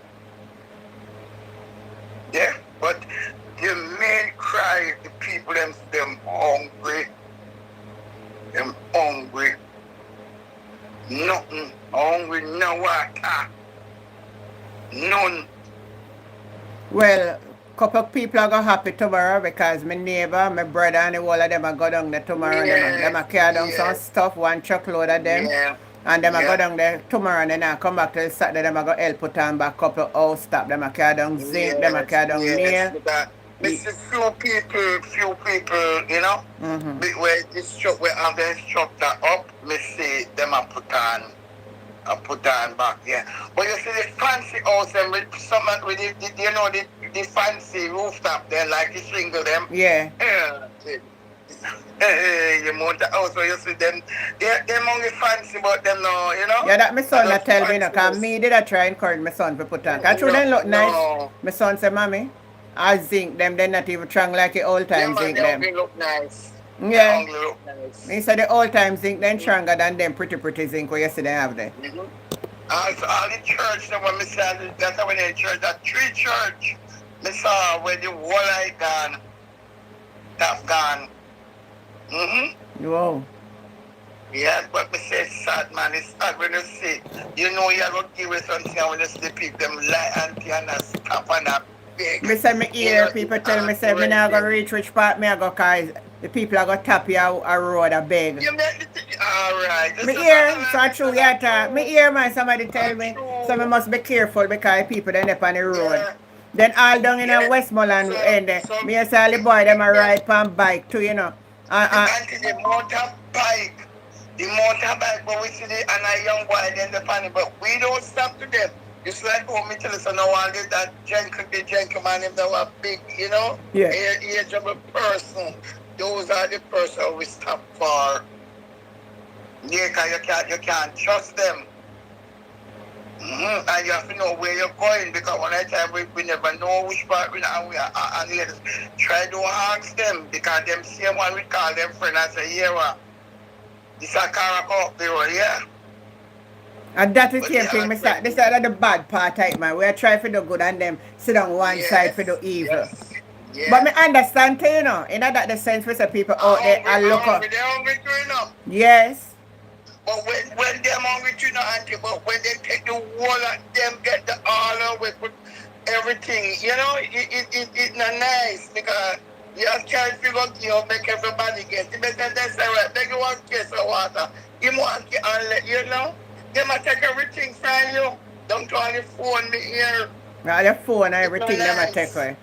Yeah, but the main cry, the people, them hungry. Them hungry. Nothing. Hungry, no water. None. Well, couple of people are gonna happy tomorrow because my neighbor, my brother and the whole of them are go down there tomorrow. Them are carry down some stuff, one truckload of them. Yeah. And them are go down there tomorrow and then I come back till Saturday, them are go help put on back couple of house stop. Them are carry down zinc, them are carry down nail. It's a few people, you know, where this truck, where have the instructor up, me see them are put on back, yeah. But you see the fancy house and with someone with the you know the fancy rooftop there, like you single them. Yeah. You mount the house where you see them, they're only fancy, but them no, you know. Yeah, that my son that tell me, because me did I try and encourage my son to put on. Because true, they look nice. My son said, Mommy, I zinc them, they're not even strong like the old time zinc them. They look nice. Yeah. They look nice. He said the old time zinc then stronger than them pretty zinc what you see they have there. Also, all the church, when me saw that's when they church, that tree church, me saw where the wall light gone, that's gone. Whoa. Yeah, but me say sad, man. It's sad when you see, you know you're going to give us something when you see people, them lie and stop and a big. Me say me hear people tell me say me not going to reach which part me I go cause the people are going to tap you a road a beg. You make alright. Me hear, so true, yeah, me hear man, somebody tell me, so me must be careful because people then up on the road. Yeah. Then all down in a Westmoreland end there, me say all the boy them a ride on bike too, you know. The motorbike, but we see the and a young boy then the funny, but we don't stop to them. It's like how me tell us no one did that gentleman him that was big, you know? Yeah. Age of a person. Those are the person we stop for. Yeah, because you can't trust them. And you have to know where you're going because one time we never know which part we are and try to ask them because them same one we call them friend and say, yeah, it's a car yeah. And that is the same thing, Mr. This is the bad part type man. We are trying to do good and them sit on one side for the evil. Yes. Yes. But me understand too, you know, in that the sense for some people out there and look up. They're hungry too, you know. Yes. But when them hungry, you know, auntie, but when they take the whole of them, get the all with everything, you know, it's not nice because you can't figure out, make everybody get it. Better than say, right, make you one case of water. You want to let you know. They might take everything from you. Don't call your phone me here. Now the phone and It's everything not them a nice. take away.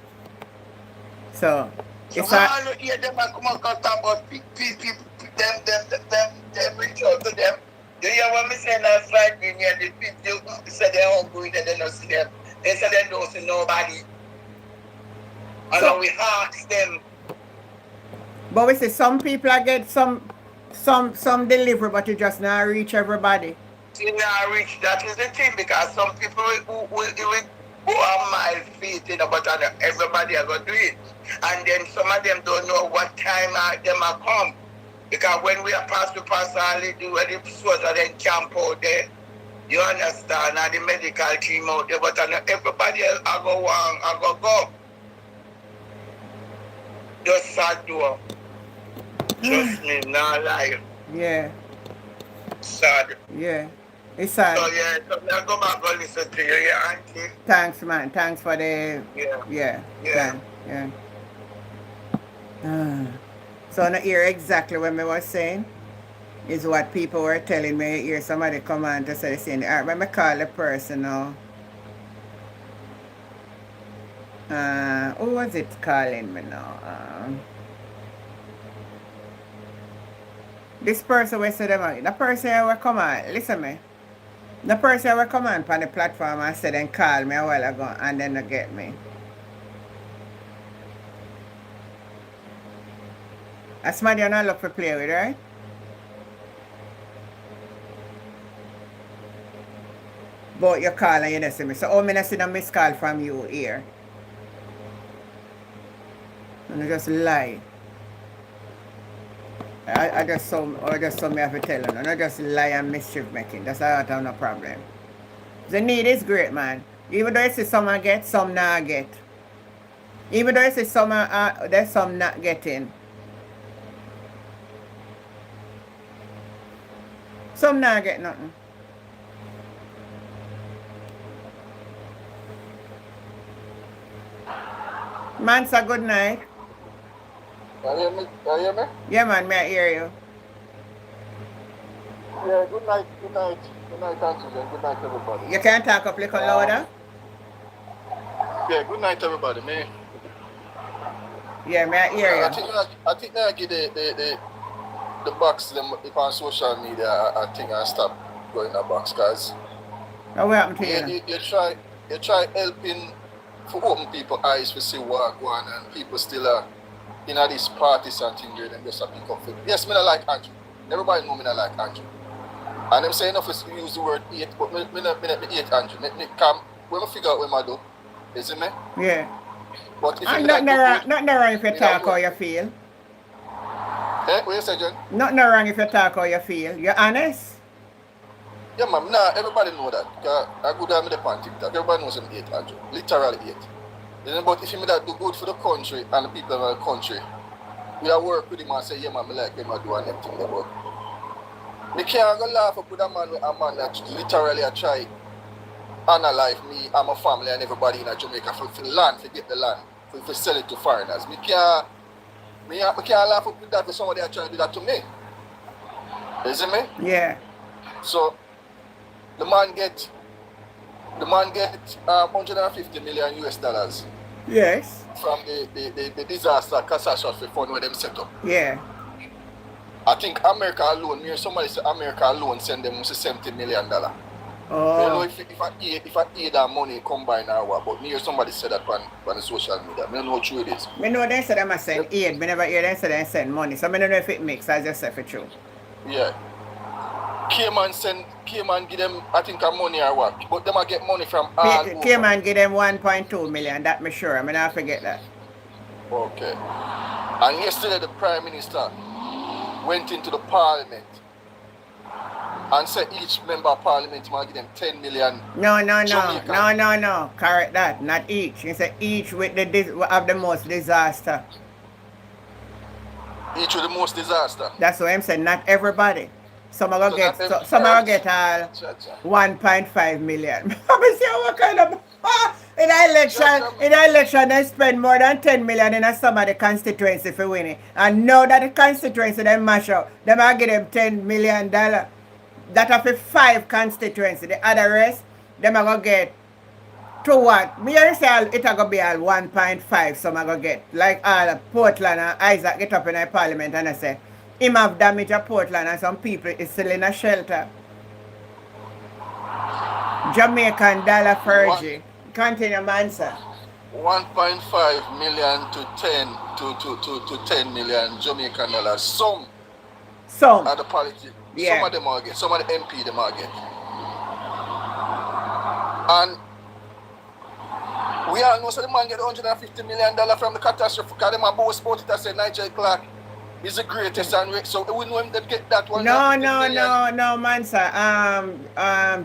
So So it's a all you hear them come and talk about people, them reach out to them. Do you hear what me saying last night? In here, the people say they're hungry, they don't see them. They say they don't see nobody. And So- now we ask them. but we say some people are get some delivery, but you just not reach everybody. See now reach, that is the thing, because some people will go a mile feet, but everybody are going to do it. And then some of them don't know what time them are come. Because when we are past the all they do, when the soldiers then camp out there, you understand, and the medical team out there, but everybody else I go. Just sad door. Trust me, not lie. Yeah, Sad. yeah. It's sad. So yeah, so now go back and listen to you, yeah, auntie. Thanks, man. Thanks for the Yeah. yeah. Yeah. Thanks. Yeah. Ah. So now hear exactly what me was saying is what people were telling me. Hear somebody come on to say the same. Alright, when me call the person now. Who was it calling me now? This person will say them. The person will come on. Listen me. The person will come on the platform and say then call me a while ago and then they get me. That's somebody you not look for play with, right? But you call and you don't see me. So how many see a missed call from you here? And you just lie. I just saw me have to tell you. Not just lie and mischief making. That's all I have no problem. The need is great, man. Even though you see some I get, some not get. Even though you see some there's some not getting. Some not get nothing. Man, say good night. You hear me? You hear me? Yeah, man, may I hear you. Yeah, good night, good night. Good night, Auntie Jen. Good night, everybody. You can talk up a little louder? Yeah, good night, everybody. Me. Yeah, may I hear I you. think I give the box them if on social media. I think I stop going the box, guys. What happened to you? You try helping for open people eyes to see what going on, and people still are in these parties and things there. Them just a pick up. Yes, me not like Andrew. Everybody know me not like Andrew. And them saying enough is use the word hate, but me not hate Andrew. Me come when I figure out what I do. You see me? Yeah. But if And you nothing like wrong, nothing wrong if you me talk not how you feel. what you say, John? Nothing wrong if you talk how you feel. You're honest. Yeah, man. Nah, everybody know that. I go down with the on TikTok. Everybody knows him hate Andrew. Literally hate. But if you that do good for the country and the people in the country, we are work with him and say, yeah, man, I like him and do and everything. But me can't go laugh up with a man that literally I try analyze me and my family and everybody in Jamaica for the land, to get the land, for sell it to foreigners. Me can't laugh up with that for somebody that try to do that to me. You see me? Yeah. So the man get 150 million US dollars Yes. from the disaster catastrophe fund where them set up. Yeah. I think America alone, somebody said America alone send them $70 million. I don't know Oh. if I aid that money combined or what, but near somebody said that on the social media. I don't know how true it is. Me know they say them a send aid. Me never hear them say they send money. So I don't know if it makes. I just say for true. Yeah. Cayman give them, I think, a money or what. But them I get money from all over. Cayman give them 1.2 million. That me sure. I mean, I forget that. Okay. And yesterday the Prime Minister went into the Parliament and said each member of Parliament might give them 10 million. No. Correct that. Not each. He said each with have the most disaster. Each with the most disaster. That's what I'm saying. Not everybody. Some are So gonna not get every some are gonna earth. get all Cha cha. 1.5 million. I say what kind of in the Cha election, cha. in the election they spend more than 10 million in a some of the constituency for winning. And now that the constituency they mash up, them are give them $10 million. That are for 5 constituency. The other rest, them are gonna get to what? Me and say it a gonna be all 1.5 some are gonna get. Like all Portland and Isaac get up in the parliament and I say him have damage at Portland and some people is still in a shelter. Jamaican dollar One Fergie. Continue, man, sir. 1.5 million to 10 million Jamaican dollars. Some Some. are the politics. Yeah. Some of them are get. Some of the MP them are get. And we all know so the man get $150 million from the catastrophe because them a boast about it and say Nigel Clark is the greatest and so we know him that get that one. No, man, sir.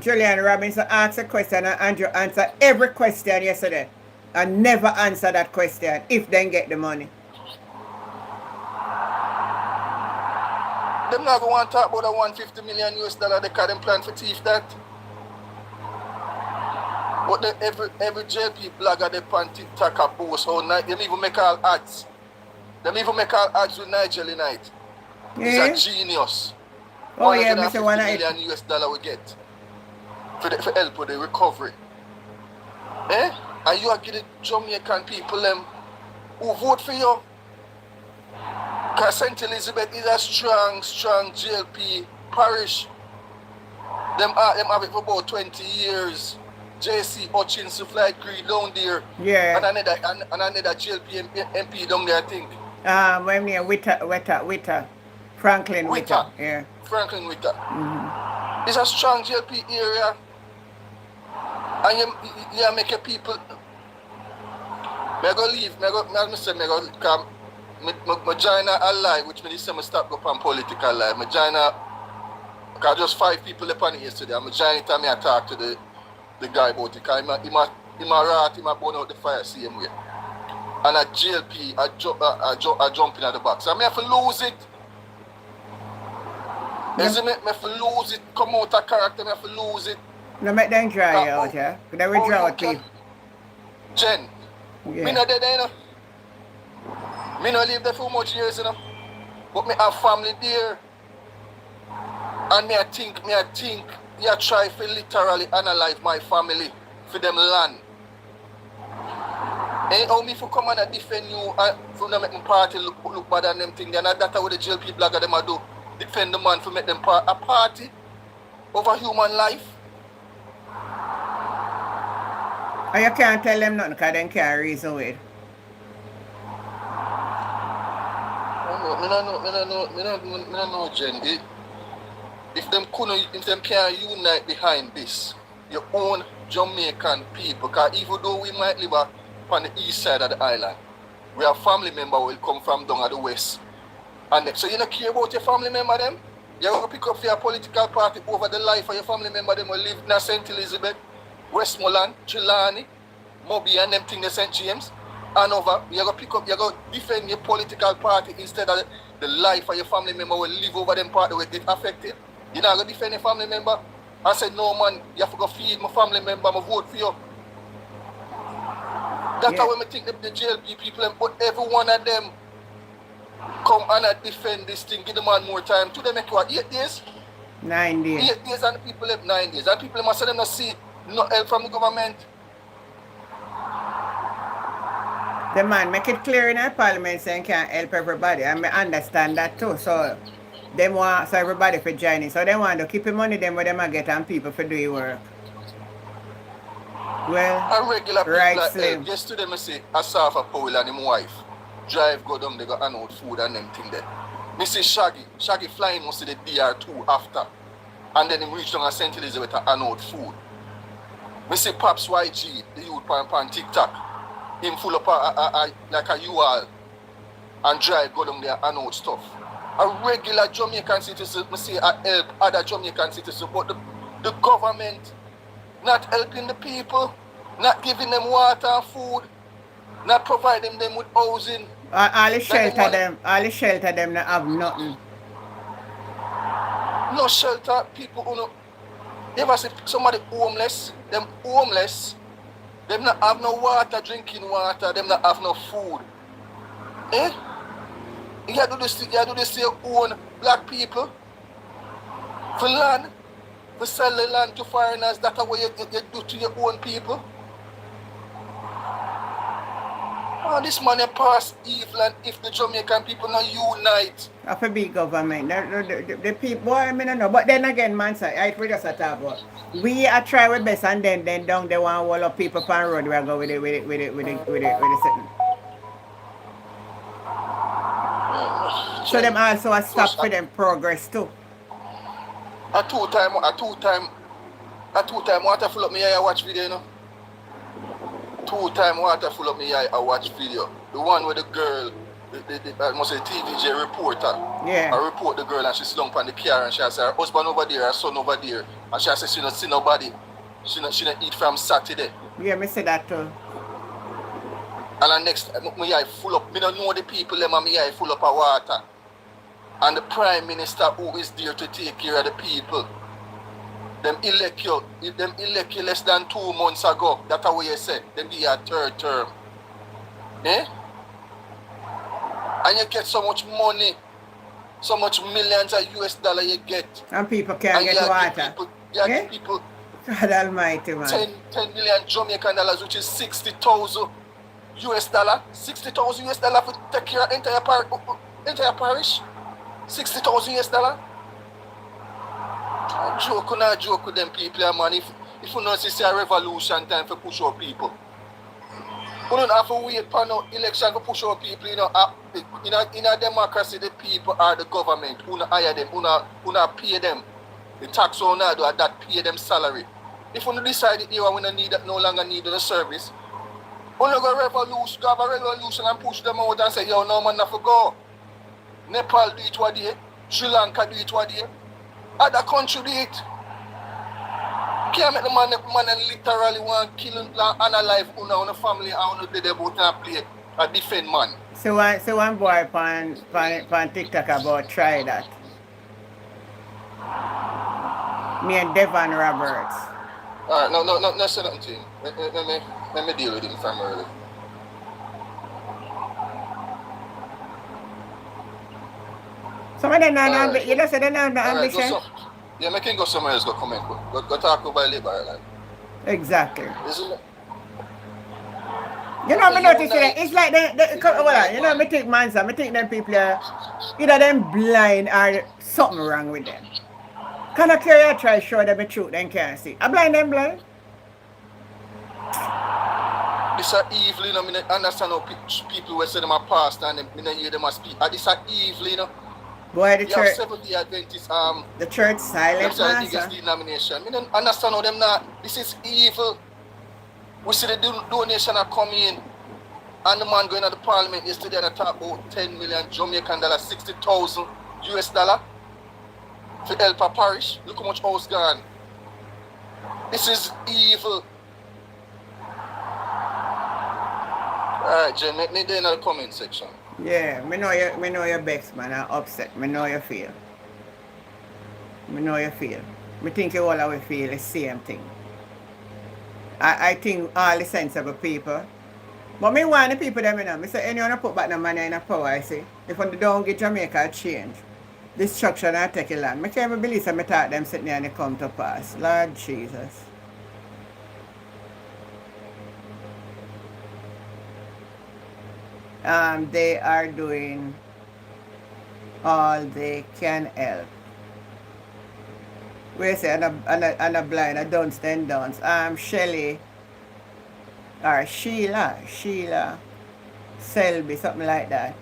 Julian Robinson asked a question and Andrew answered every question yesterday and never answer that question if they get the money. Them not going to want to talk about the $150 million they can them plan for thief that. But every JP blogger they on TikTok a post all night. Them even make all ads. Them even make all ads with Nigel Unite. Yeah. He's a genius. Oh yeah, Mr. $150 million we get for help with the recovery. And you are getting Jamaican people them who vote for you. Because St. Elizabeth is a strong GLP parish. Them have it for about 20 years. JC Hutchinson flight creed down there. Yeah. And another GLP MP down there, I think. When near Witter. Franklin Witter. Yeah. Franklin Witter. It's a strong GLP area. And you make a people. I go leave. I go my join a lie, which means I stop go on political lie. My join because just 5 people upon it yesterday. I'm join it and I talk to the guy about it. Because he rat, he burn out the fire same way. And at GLP, I jump in at the back. So I have to lose it. Is it me have to lose it, come out of character, I have to lose it. No, make them dry out, yeah? They will dry out people. Jen, Yeah. me not dead, you know. Me not live there for much years, you know. But me have family there. And me I think, you try to literally analyze my family for them land. Ain't how me for come and defend you and for them make my party look bad and them thing. Then that's what the JLP blogger them a do. Defend the man for make them a party over human life. And you can't tell them nothing because they can't reason with. Me no know, Jen. If them can't unite behind this, your own Jamaican people, because even though we might live on the east side of the island, we have family member will come from down at the west. And so you don't care about your family member them? You're going to pick up for your political party over the life of your family member them will live in St. Elizabeth, Westmoreland, Trelawney, Moby and them things in St. James. And over, you're going to pick up, you're going to defend your political party instead of the life of your family member will live over them party will get affected. You're not going to defend your family member and say, no man, you have to go feed my family member, I vote for you. That's how I think the JLP people, but every one of them come and defend this thing, give the man more time. To them make what, 8 days? 9 days. 8 days and the people have 9 days. And people must say them not see no help from the government. The man make it clear in our parliament saying can't help everybody. I understand that too. So they want so everybody for joining. So they want to keep the money them where they might get and people for do the work. Well, And regular people right, like Slim. yesterday I see I saw for Paul and his wife drive go down, they go hand out food and them thing there. Me see Shaggy flying must see the DR2 after. And then he reached down at St. Elizabeth and hand out food. Me see Pops YG, the youth on TikTok. Him full up like a U-Haul and drive go down there and out stuff. A regular Jamaican citizen, me see I help other Jamaican citizens, but the government not helping the people, not giving them water and food, not providing them with housing. All the shelter them not have nothing. No shelter, people who know. You ever see somebody homeless? Them homeless. Them not have no water, drinking water. Them not have no food. Eh? You do this to your own black people. For land. For sell the land to foreigners. That's what you do to your own people. Oh, this man pass evil, and if the Jamaican people not unite. Of a big government. The people, boy, I mean, I know. But then again, man, sir, I we just talk about. We are try our best, and then down the one wall of people on road, we are go with it. Certain. So them also a stop for them progress too. A two time, water full up me eye, I watch video, you know. 2 time water full up me eye, I watch video. The one with the girl, I must say TVJ reporter. Yeah. I report the girl and she sit down on the car and she say her husband over there, her son over there. And she say she not see nobody. She not eat from Saturday. Yeah, me say that too. And the next, my eye full up. Me don't know the people, them and my eye full up of water. And the Prime Minister who is there to take care of the people. Them elect you less than 2 months ago. That's how you say. Them be a 3rd term. Eh? And you get so much money, so much millions of US dollars you get. And people can't get water. Give people God almighty, man. 10 million Jamaican dollars, which is 60,000 US dollar. 60,000 US dollar for take care of entire parish. 60,000 US dollar. Joke with them people, man. If you not see a revolution time for push out people. We don't have to wait for no election to push out people. You know, in a democracy, the people are the government. Who not hire them, who not pay them. The tax on do that pay them salary. If we decide that we no longer need the service, we go have a revolution and push them out and say, yo, no man, not for go. Nepal do it what day, Sri Lanka do it what day, other country do it. Can't make the man literally want kill and unalive on a family and on the about and play a defend man. So one boy pan TikTok about try that. Me and Devon Roberts. Alright, no, say nothing to him. Let me deal with him from early. Some of them not you know say they not ambition. Yeah, I can go somewhere else, go comment. Go talk about Labour Island. Exactly. Isn't it? You know, I notice that it's like you know, I think man, I think them people are either them blind or something wrong with them. Can I carry a try show them the truth and can't see? I blind them blind? This is evil, you know. I understand how people will say them are past and I hear them speak. This is evil, you know. Boy, the church. Seventh-day Adventists, the church silent, the biggest denomination. I don't understand how them not. This is evil. We see the donation are coming in, and the man going to the parliament yesterday and talk about 10 million Jamaican dollars, 60,000 US dollar to help a parish. Look how much house gone. This is evil. Alright, Jen, let me do in the comment section. Yeah, me know your best, man. I'm upset. Me know you feel. Me know you feel. Me think you all will feel the same thing. I think all the sensible people. But me want the people them, you know. Me say anyone put back the money in the power, I say. If they don't get Jamaica a change, destruction I take a land. Me can't even believe that me thought them sitting there and it come to pass. Lord Jesus. They are doing all they can help. We say, and a blind, a don't stand downs. Shelly, or Sheila, Selby, something like that.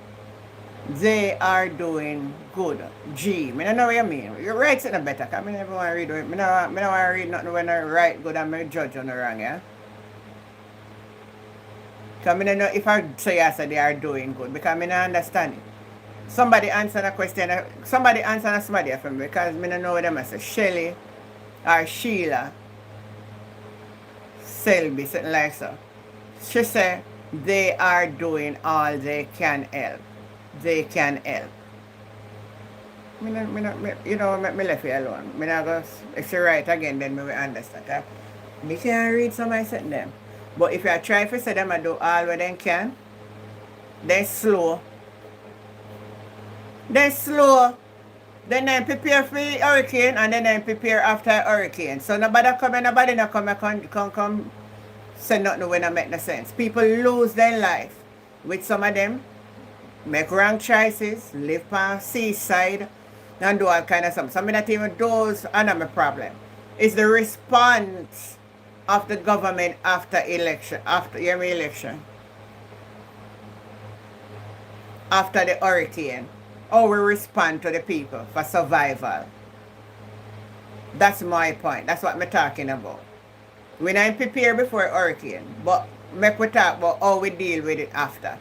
They are doing good. G, I don't know what you mean. You write something better, because I never want to read it. I don't want to read nothing when I write good and I judge on the wrong, yeah? Because I don't know if I say yes, they are doing good, because I don't understand it. Somebody answer a question, somebody answer somebody from me, because I don't know what them say. Shelly or Sheila, Selby, something like so. She said they are doing all they can help. They can help. you know, me left you alone. Me not go, if she write again, then me will understand. Okay? Me can't read some I said them. But if I try to say them, I do all what they can, they slow. They slow. Then they prepare for the hurricane and then they prepare after hurricane. So nobody not come say nothing when I make no sense. People lose their life. With some of them, make wrong choices, live on seaside, and do all kind of stuff. Some of that even those are not my problem. It's the response of the government after election, after your election, after the hurricane. How we respond to the people for survival. That's my point. That's what I'm talking about. We not prepare before hurricane, but make we talk about how we deal with it after.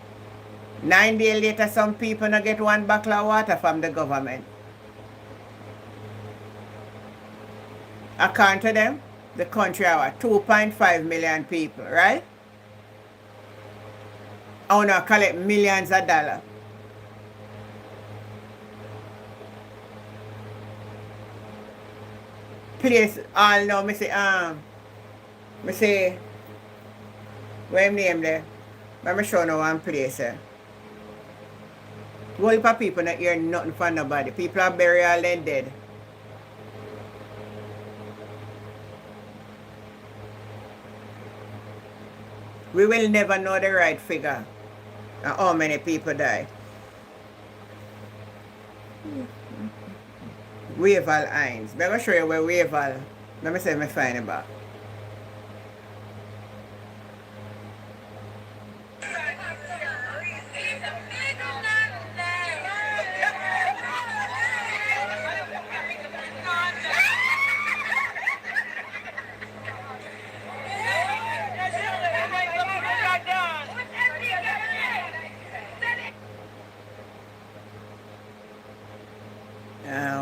9 days later, some people not get one bottle of water from the government. According to them, the country are 2.5 million people, right? I want to collect millions of dollars. Place all now, me say, what him name there? Let me show you one place there. Whole heap of people not hear nothing from nobody. People are buried all then dead. We will never know the right figure and how many people die. Waval Hines. I'm going to show you where Waval. Let me see if I find it back.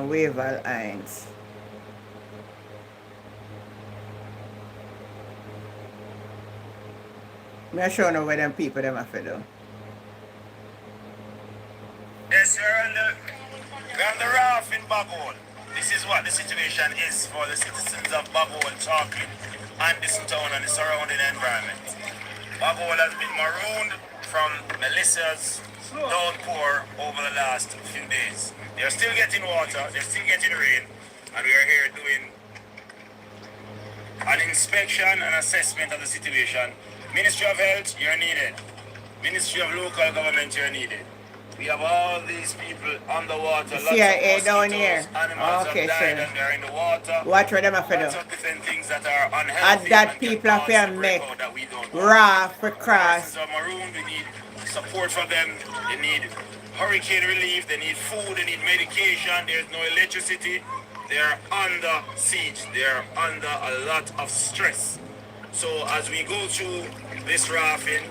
Waval Hines. I'm sure know where them people them have to do. Yes, sir, we're on the raft in Bagol. This is what the situation is for the citizens of Bagol talking Anderson Town and the surrounding environment. Bagol has been marooned from Melissa's downpour over the last few days. They're still getting water, they're still getting rain, and we are here doing an inspection and assessment of the situation. Ministry of Health, you're needed. Ministry of Local Government, you're needed. We have all these people underwater. Lots CIA of down here. Animals Okay, have died sure. and they're in the water. Watch where them have to Lots do. of different things that are unhealthy. And that and people can have cause to the make breakout that we don't want. raft for cross. Persons are marooned. We need support for them. They need hurricane relief. They need food. They need medication. There's no electricity. They're under siege. They're under a lot of stress. So as we go through this rafting,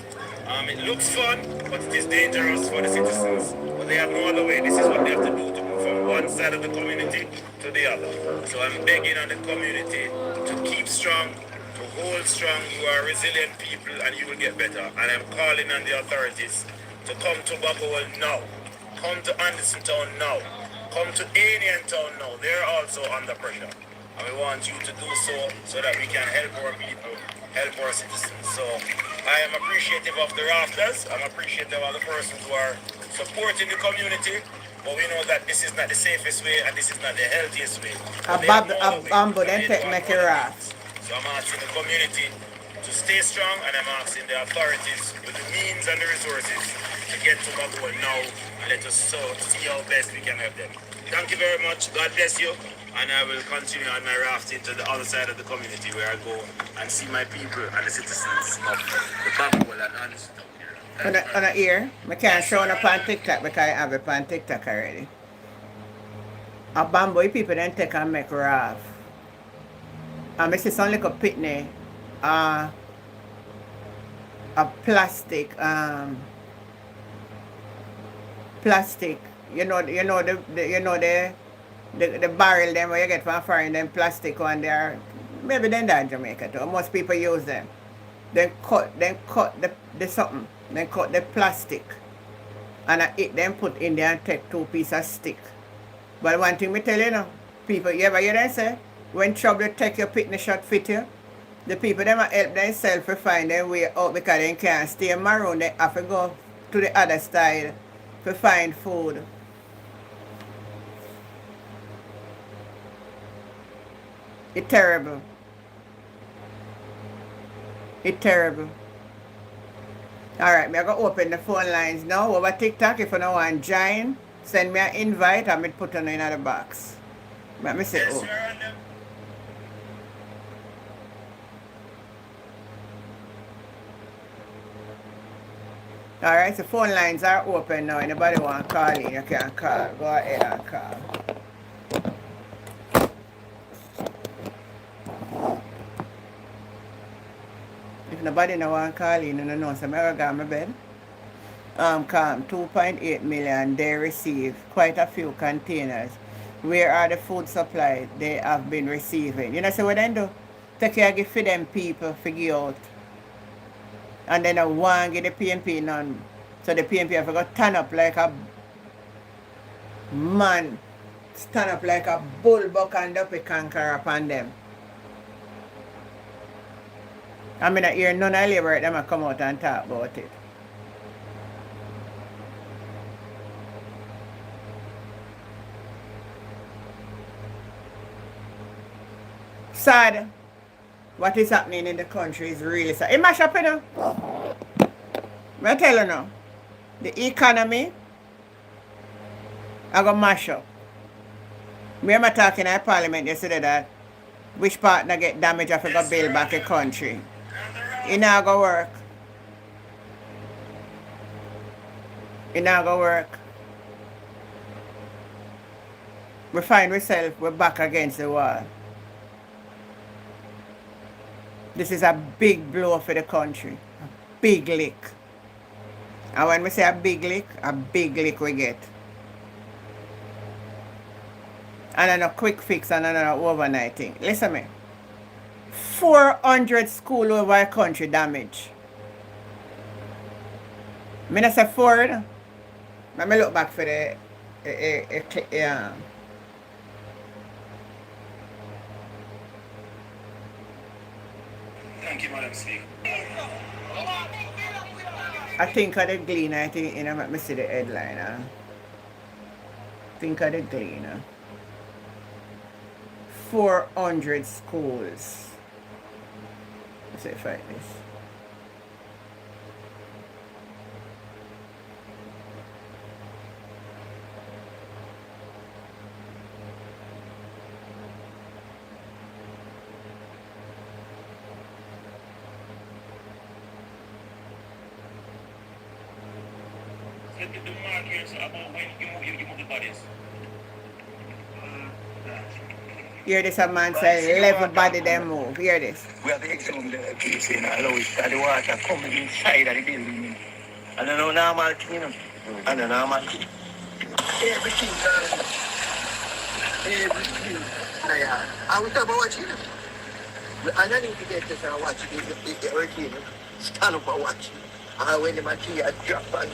it looks fun, but it is dangerous for the citizens. But they have no other way. This is what they have to do to move from one side of the community to the other. So I'm begging on the community to keep strong, to hold strong. You are resilient people and you will get better. And I'm calling on the authorities to come to Bagowal now. Come to Anderson Town now. Come to Alien Town now. They're also under pressure. And we want you to do so that we can help our people, help our citizens. So I am appreciative of the rafters. I'm appreciative of the persons who are supporting the community. But we know that this is not the safest way and this is not the healthiest way. Make a raft. So I'm asking the community to stay strong, and I'm asking the authorities with the means and the resources to get to Bagua now and let us see how best we can help them. Thank you very much. God bless you. And I will continue on my rafting to the other side of the community where I go and see my people and the citizens of the Bagua and Anderson here. On the ear, I can't show it on TikTok because I have it on TikTok already. A bamboo people then take and make raft. And I see some little pitney, a plastic, you know the barrel them where you get from foreign, them plastic one there. Maybe then that in Jamaica too. Most people use them. Then cut the something. Then cut the plastic. And I eat them put in there and take 2 pieces of stick. But one thing me tell you now, people, you ever hear them say, when trouble take your pitney shot fit you, the people them a help themselves to find their way out because they can't stay maroon. They have to go to the other side to find food. It's terrible. It's terrible. Alright, me I go open the phone lines now over TikTok. If you don't want to join, send me an invite and me put on in the box. Let me say, oh. Alright, so phone lines are open now. Anybody want to call in, you can call. Go ahead and call. If nobody no want to call in, you know, so I go my bed. Calm, 2.8 million, they receive quite a few containers. Where are the food supply they have been receiving? You know, so what they do? Take care give for them people, figure out. And then I want to get the PNP none. So the PNP have got turn up like a man. Stand up like a bullbuck and up a conquer upon them. I mean, I hear none of the labor them come out and talk about it. Sad. What is happening in the country is really sad. It mash up, you know. I tell you now. The economy I go mash up. Me am talking at Parliament yesterday that which partner get damaged after go build back the country. It not go work. It not go work. We find ourselves, we're back against the wall. This is a big blow for the country. A big lick. And when we say a big lick we get. And then a quick fix and another overnight thing. Listen to me. 400 schools over the country damage. I not say 4, you know? Let me look back for the Thank you, Madam Speaker. I think of the Gleaner, I think, you know, let me see the headline. Think of the Gleaner. 400 schools. Let's see if I like this. The markers about when you move the bodies. Hear this, a man say, level body them move. Hear this. We have to exhume the piece and allow it for the water coming inside of the building. I don't know normal thing, you know. I don't know normal thing. Everything. Yeah. I was talking about watching it. I don't need to get this and watch it. The hurricane. Stand up and watch it. And when the material drop and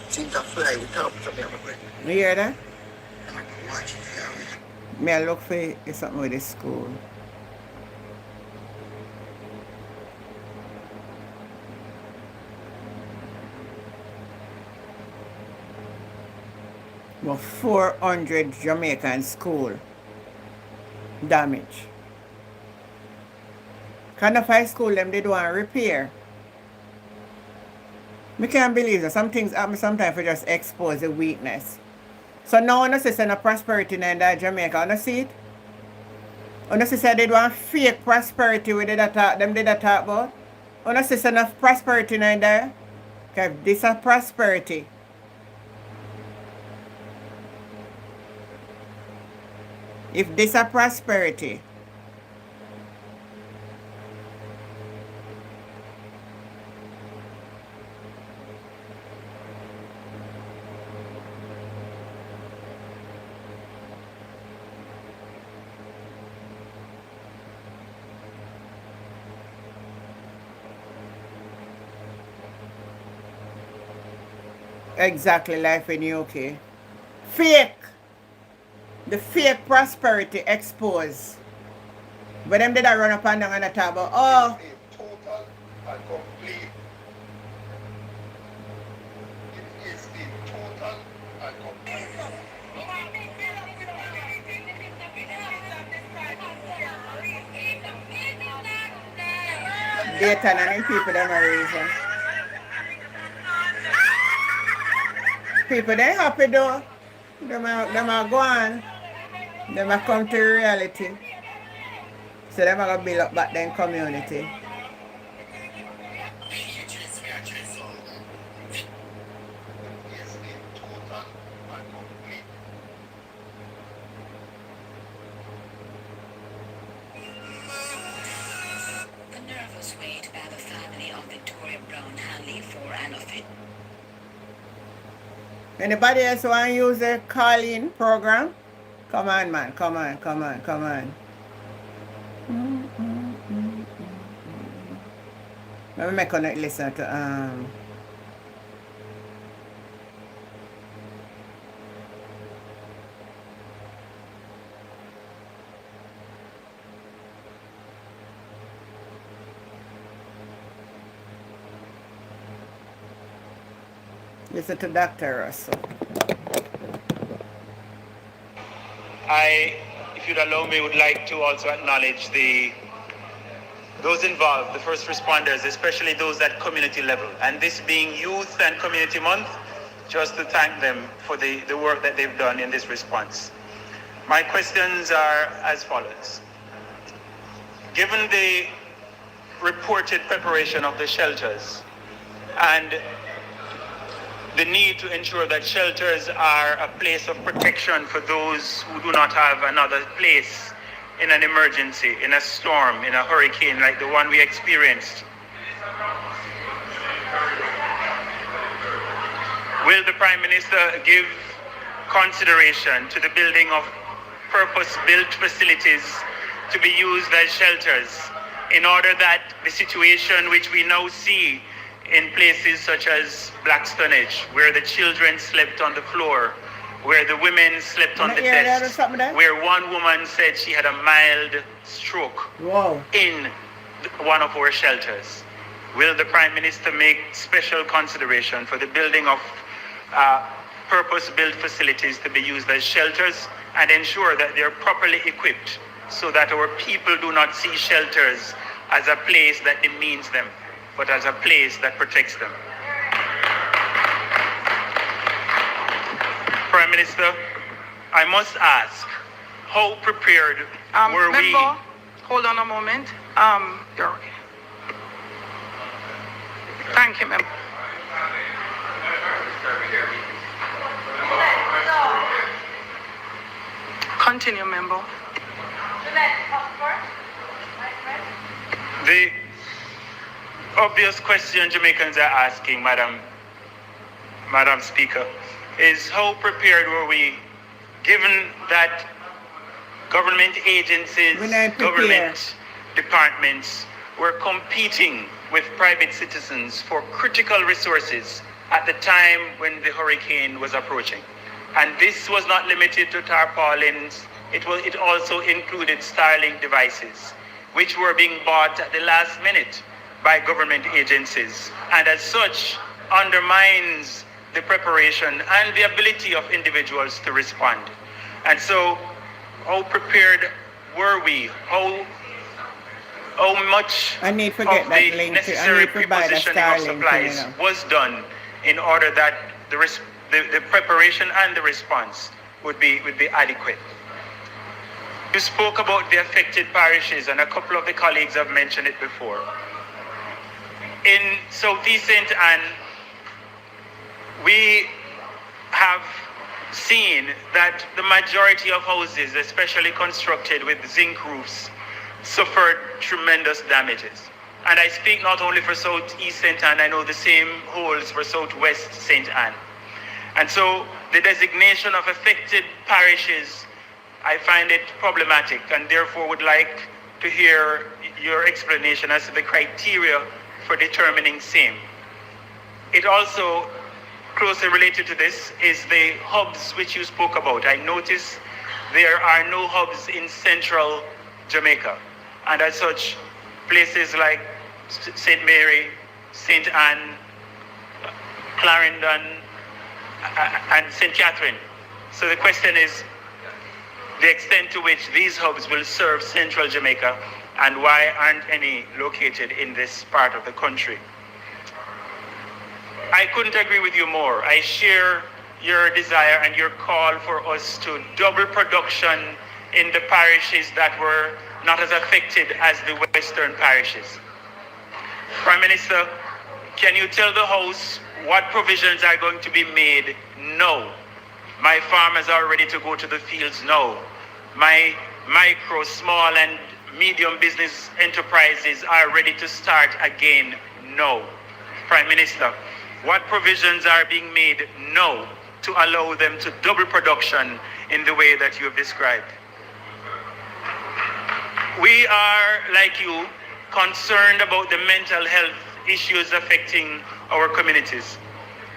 seems to fly with top of me. You hear that? Watch it. Me I look for something with the school. Well, 400 Jamaican school damage. Kind of high school them they do a repair. Me can't believe that some things happen sometimes for just expose the weakness. So now I see no prosperity in Jamaica. I see it. I see they do a fake prosperity with them did that talk about. I see enough prosperity in there. Okay, this is prosperity. If this is prosperity, exactly life in UK. Fake. The fake prosperity exposed. But them did I run up and down and talk about, oh, It is a total and complete. It is a total and complete. data and people them a reason. People they happy though. Them a go on. Them a come to reality. So them a go build up back then community. It is a total and complete. The nervous wait by the family of Victoria Brown Hanley for an official. Anybody else want to use the call-in program? Come on, man. Come on, come on, come on. Let me make a listen to listen to Dr. Russell. I, if you'd allow me, would like to also acknowledge those involved, the first responders, especially those at community level. And this being Youth and Community Month, just to thank them for the work that they've done in this response. My questions are as follows. Given the reported preparation of the shelters and the need to ensure that shelters are a place of protection for those who do not have another place in an emergency, in a storm, in a hurricane like the one we experienced. Will the Prime Minister give consideration to the building of purpose-built facilities to be used as shelters in order that the situation which we now see in places such as Blackstonnage, where the children slept on the floor, where the women slept on the desk, where one woman said she had a mild stroke in one of our shelters. Will the Prime Minister make special consideration for the building of purpose-built facilities to be used as shelters and ensure that they're properly equipped so that our people do not see shelters as a place that demeans them, but as a place that protects them? Prime Minister, I must ask, how prepared were we? Member, hold on a moment. You're okay. Thank you, member. Continue, member. The obvious question Jamaicans are asking, Madam Speaker, is how prepared were we, given that government agencies, government departments were competing with private citizens for critical resources at the time when the hurricane was approaching. And this was not limited to tarpaulins, it also included Starlink devices, which were being bought at the last minute by government agencies, and as such undermines the preparation and the ability of individuals to respond. And so, how prepared were we? How much of the necessary prepositioning of supplies was done in order that the preparation and the response would be adequate? You spoke about the affected parishes, and a couple of the colleagues have mentioned it before. In Southeast St. Anne, we have seen that the majority of houses, especially constructed with zinc roofs, suffered tremendous damages. And I speak not only for Southeast St. Anne, I know the same holds for Southwest St. Anne. And so the designation of affected parishes, I find it problematic, and therefore would like to hear your explanation as to the criteria for determining same. It also closely related to this is the hubs which you spoke about. I noticed there are no hubs in central Jamaica. And as such, places like St. Mary, St. Anne, Clarendon, and St. Catherine. So the question is the extent to which these hubs will serve central Jamaica and why aren't any located in this part of the country. I couldn't agree with you more. I share your desire and your call for us to double production in the parishes that were not as affected as the western parishes. Prime Minister, can you tell the House what provisions are going to be made? No. My farmers are ready to go to the fields? No. My micro, small and medium business enterprises are ready to start again? No. Prime Minister, what provisions are being made? No, to allow them to double production in the way that you have described. We are, like you, concerned about the mental health issues affecting our communities.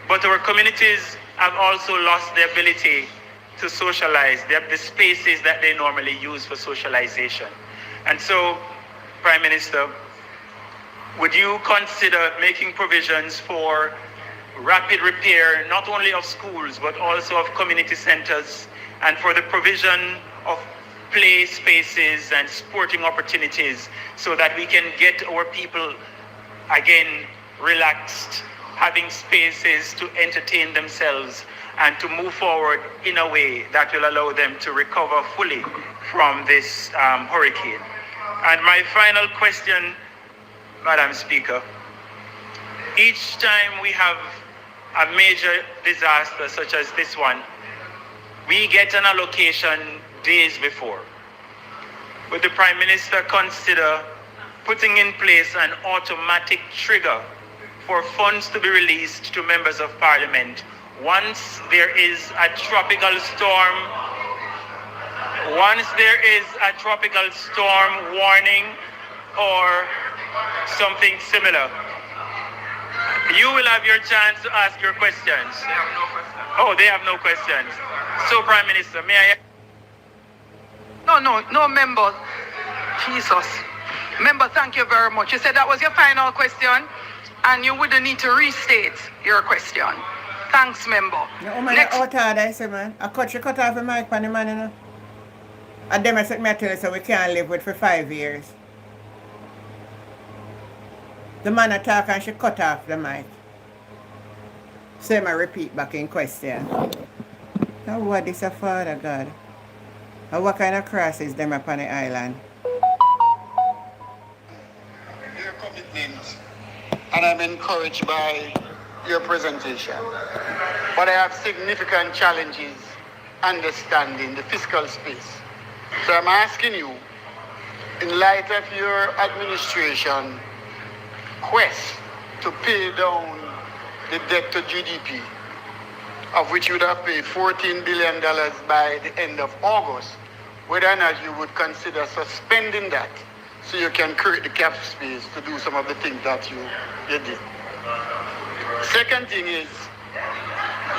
But our communities have also lost the ability to socialize. They have the spaces that they normally use for socialization. And so, Prime Minister, would you consider making provisions for rapid repair, not only of schools, but also of community centers, and for the provision of play spaces and sporting opportunities so that we can get our people again relaxed, having spaces to entertain themselves and to move forward in a way that will allow them to recover fully from this hurricane. And my final question, Madam Speaker, each time we have a major disaster such as this one, we get an allocation days before. Would the Prime Minister consider putting in place an automatic trigger for funds to be released to members of Parliament once there is a tropical storm, warning or something similar? You will have your chance to ask your questions. They have no questions. Oh, they have no questions. So, Prime Minister, may I... No, member. Jesus. Member, thank you very much. You said that was your final question, and you wouldn't need to restate your question. Thanks, member. No, man, out of order, say, man. I cut off the mic from the man, you know. And them I said me tell you so we can't live with for 5 years. The man attack and she cut off the mic. Same I repeat back in question. Now what is a Father God? And what kind of cross is them upon the island? Your commitment, and I'm encouraged by your presentation. But I have significant challenges understanding the fiscal space. So I'm asking you, in light of your administration quest to pay down the debt to GDP, of which you would have paid $14 billion by the end of August, whether or not you would consider suspending that so you can create the cap space to do some of the things that you did. Second thing is,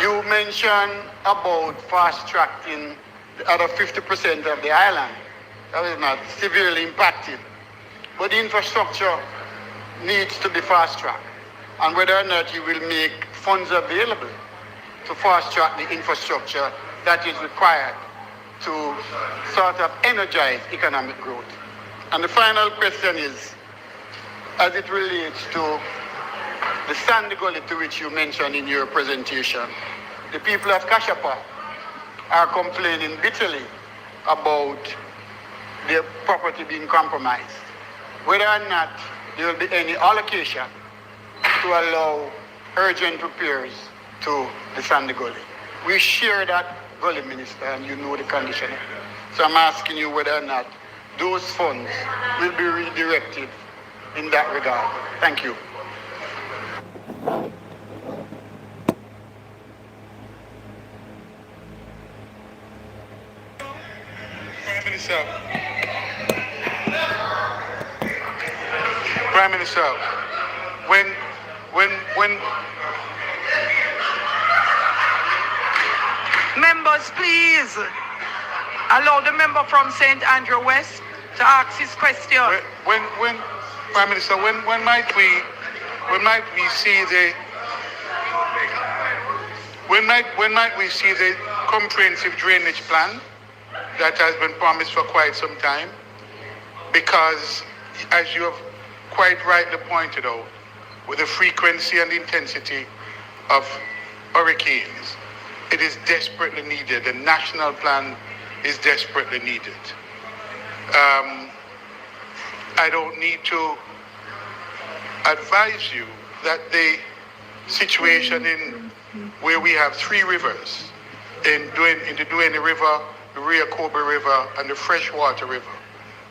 you mentioned about fast-tracking the other 50% of the island that is not severely impacted. But the infrastructure needs to be fast-tracked, and whether or not you will make funds available to fast-track the infrastructure that is required to sort of energize economic growth. And the final question is, as it relates to the sandy gully to which you mentioned in your presentation, the people of Kashapa are complaining bitterly about their property being compromised. Whether or not there will be any allocation to allow urgent repairs to the sandy gully. We share that gully, Minister, and you know the condition. So I'm asking you whether or not those funds will be redirected in that regard. Thank you. Prime Minister, when Members, please. Allow the member from St. Andrew West to ask his question. When Prime Minister, when might we see the comprehensive drainage plan that has been promised for quite some time? Because as you have quite rightly pointed out, with the frequency and intensity of hurricanes, it is desperately needed. The national plan is desperately needed. I don't need to advise you that the situation in where we have three rivers, in the Duene River, the Rio Kobe River, and the Freshwater River,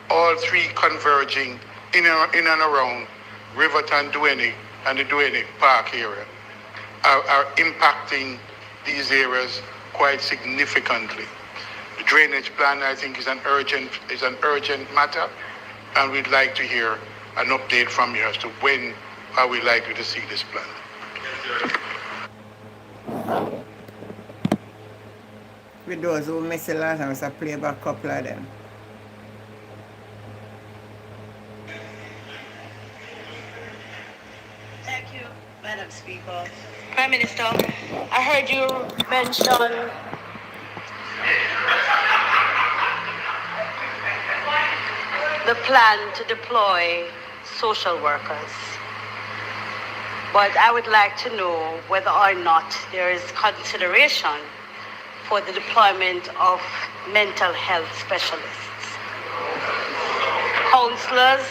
all three converging in and around Riverton, Duene, and the Duene Park area, are impacting these areas quite significantly. The drainage plan, I think, is an urgent matter, and we'd like to hear an update from you as to when are we likely to see this plan. With those who missed the last time, I play back a couple of them. Thank you, Madam Speaker. Prime Minister, I heard you mention the plan to deploy social workers. But I would like to know whether or not there is consideration for the deployment of mental health specialists, counselors,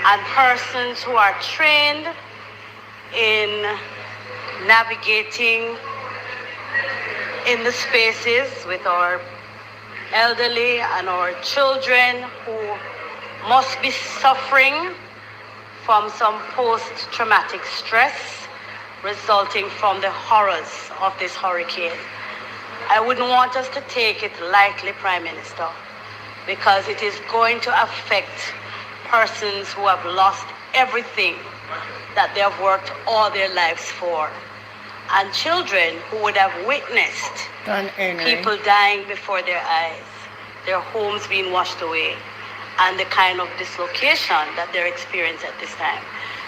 and persons who are trained in navigating in the spaces with our elderly and our children who must be suffering from some post-traumatic stress resulting from the horrors of this hurricane. I wouldn't want us to take it lightly, Prime Minister, because it is going to affect persons who have lost everything that they have worked all their lives for, and children who would have witnessed people dying before their eyes, their homes being washed away, and the kind of dislocation that they're experiencing at this time.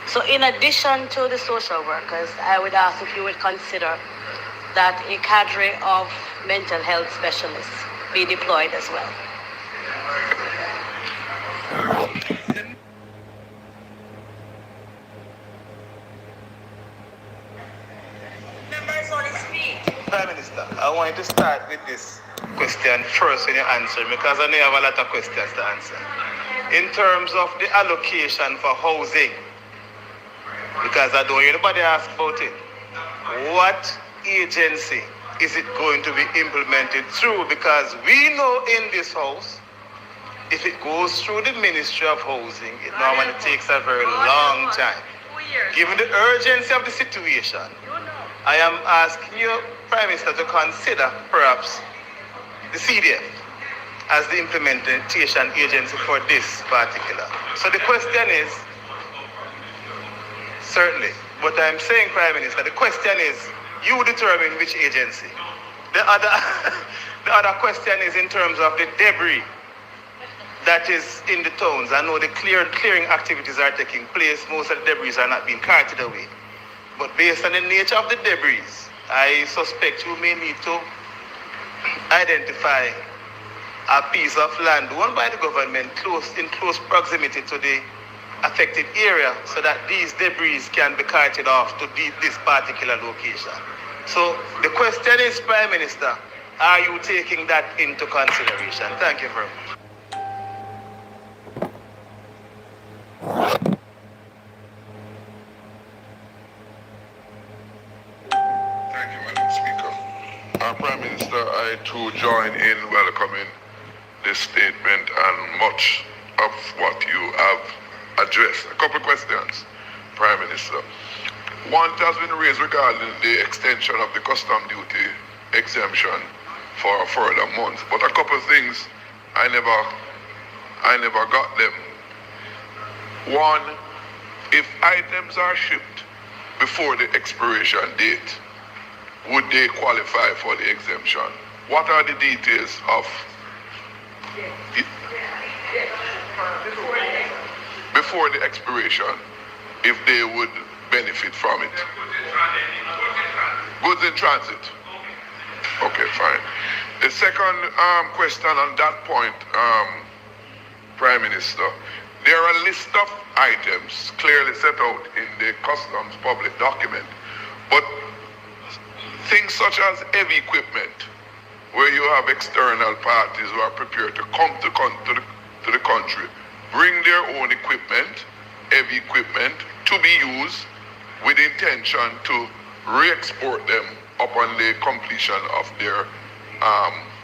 So in addition to the social workers, I would ask if you would consider that a cadre of mental health specialists be deployed as well. Members on the speak. Prime Minister, I want you to start with this question first when you answer, because I know you have a lot of questions to answer. In terms of the allocation for housing, because I don't hear anybody ask about it, what agency is it going to be implemented through? Because we know in this house, if it goes through the Ministry of Housing, it normally takes a very long time. Given the urgency of the situation, I am asking you, Prime Minister, to consider perhaps the CDF as the implementation agency for this particular. So the question is, certainly, but I'm saying, Prime Minister, the question is, you determine which agency. The other question is in terms of the debris that is in the towns. I know the clearing activities are taking place. Most of the debris are not being carted away. But based on the nature of the debris, I suspect you may need to identify a piece of land owned by the government in close proximity to the affected area so that these debris can be carted off to this particular location. So the question is, Prime Minister, are you taking that into consideration? Thank you very much. Thank you, Madam Speaker. Prime Minister, I too join in welcoming this statement and much of what you have addressed. A couple of questions, Prime Minister. One has been raised regarding the extension of the custom duty exemption for a further month, but a couple of things I never got them. One, if items are shipped before the expiration date, would they qualify for the exemption? What are the details of before the expiration, if they would benefit from it. Goods in transit. Okay, fine. The second question on that point, Prime Minister, there are a list of items clearly set out in the customs public document, but things such as heavy equipment, where you have external parties who are prepared to come to the country, bring their own equipment, heavy equipment, to be used with intention to re-export them upon the completion of their,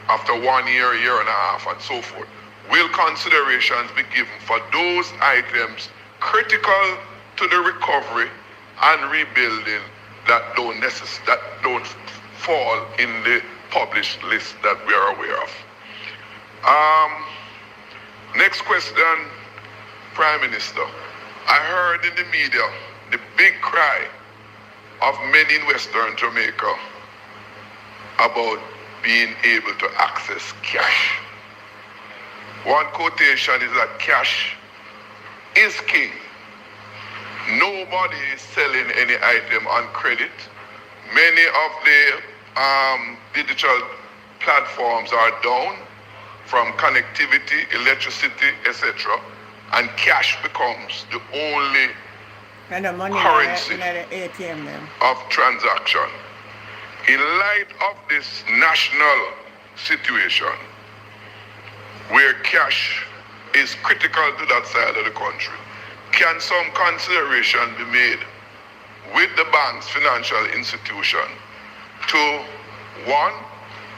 after 1 year, year and a half, and so forth. Will considerations be given for those items critical to the recovery and rebuilding that don't fall in the published list that we are aware of? Next question, Prime Minister. I heard in the media the big cry of many in Western Jamaica about being able to access cash. One quotation is that cash is king. Nobody is selling any item on credit. Many of the digital platforms are down from connectivity, electricity, etc. And cash becomes the only currency of transaction. In light of this national situation, where cash is critical to that side of the country, can some consideration be made with the bank's financial institution to, one,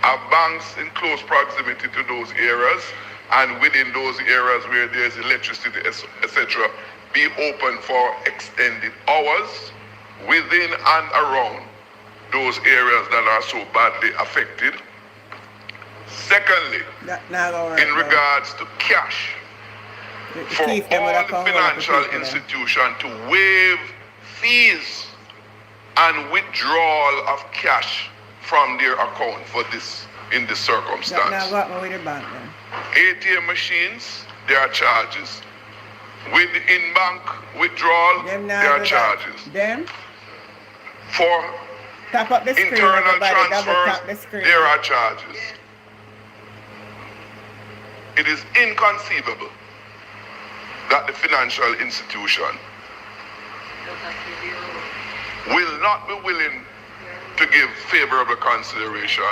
have banks in close proximity to those areas, and within those areas where there's electricity, etc., be open for extended hours within and around those areas that are so badly affected? Secondly, in regards to cash, for all the financial institutions to waive fees and withdrawal of cash from their account for this, in this circumstance. ATM machines, there are charges. With in-bank withdrawal, there are charges. For internal transfers, there are charges. It is inconceivable that the financial institution will not be willing to give favorable consideration,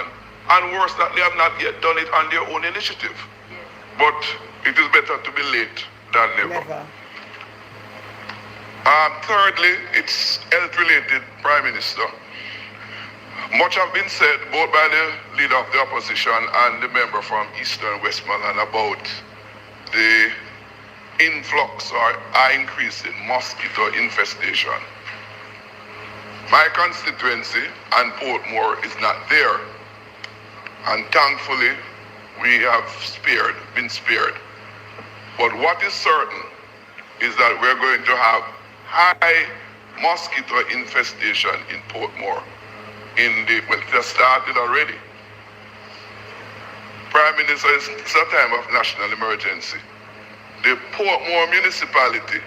and worse, that they have not yet done it on their own initiative. But it is better to be late than never. Thirdly, it's health-related, Prime Minister. Much have been said both by the leader of the opposition and the member from Eastern Westmoreland about the influx or increase in mosquito infestation. My constituency and Portmore is not there, and thankfully we have been spared. But what is certain is that we're going to have high mosquito infestation in Portmore. Well, it has started already. Prime Minister, it's a time of national emergency. The Portmore municipality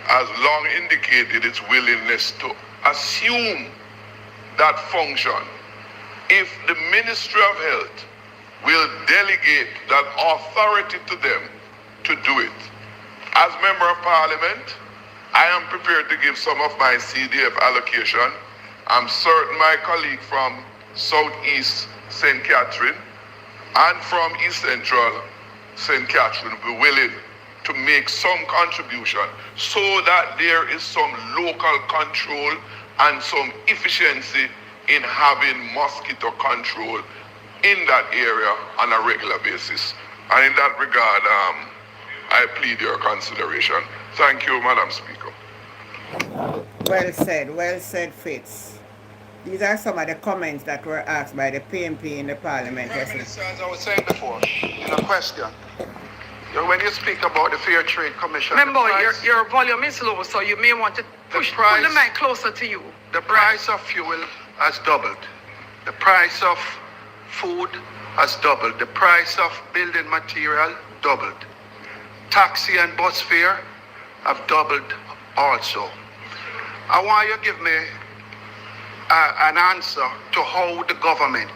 has long indicated its willingness to assume that function if the Ministry of Health will delegate that authority to them to do it. As Member of Parliament, I am prepared to give some of my CDF allocation. I'm certain my colleague from Southeast St. Catherine and from East Central St. Catherine will be willing to make some contribution so that there is some local control and some efficiency in having mosquito control in that area on a regular basis. And in that regard, I plead your consideration. Thank you, Madam Speaker. Well said, Fitz. These are some of the comments that were asked by the PMP in the Parliament yesterday. As I was saying before, in a question, when you speak about the Fair Trade Commission... Remember, your volume is low, so you may want to pull the mic closer to you. The price of fuel has doubled. The price of food has doubled. The price of building material doubled. Taxi and bus fare have doubled also. I want you to give me an answer to how the government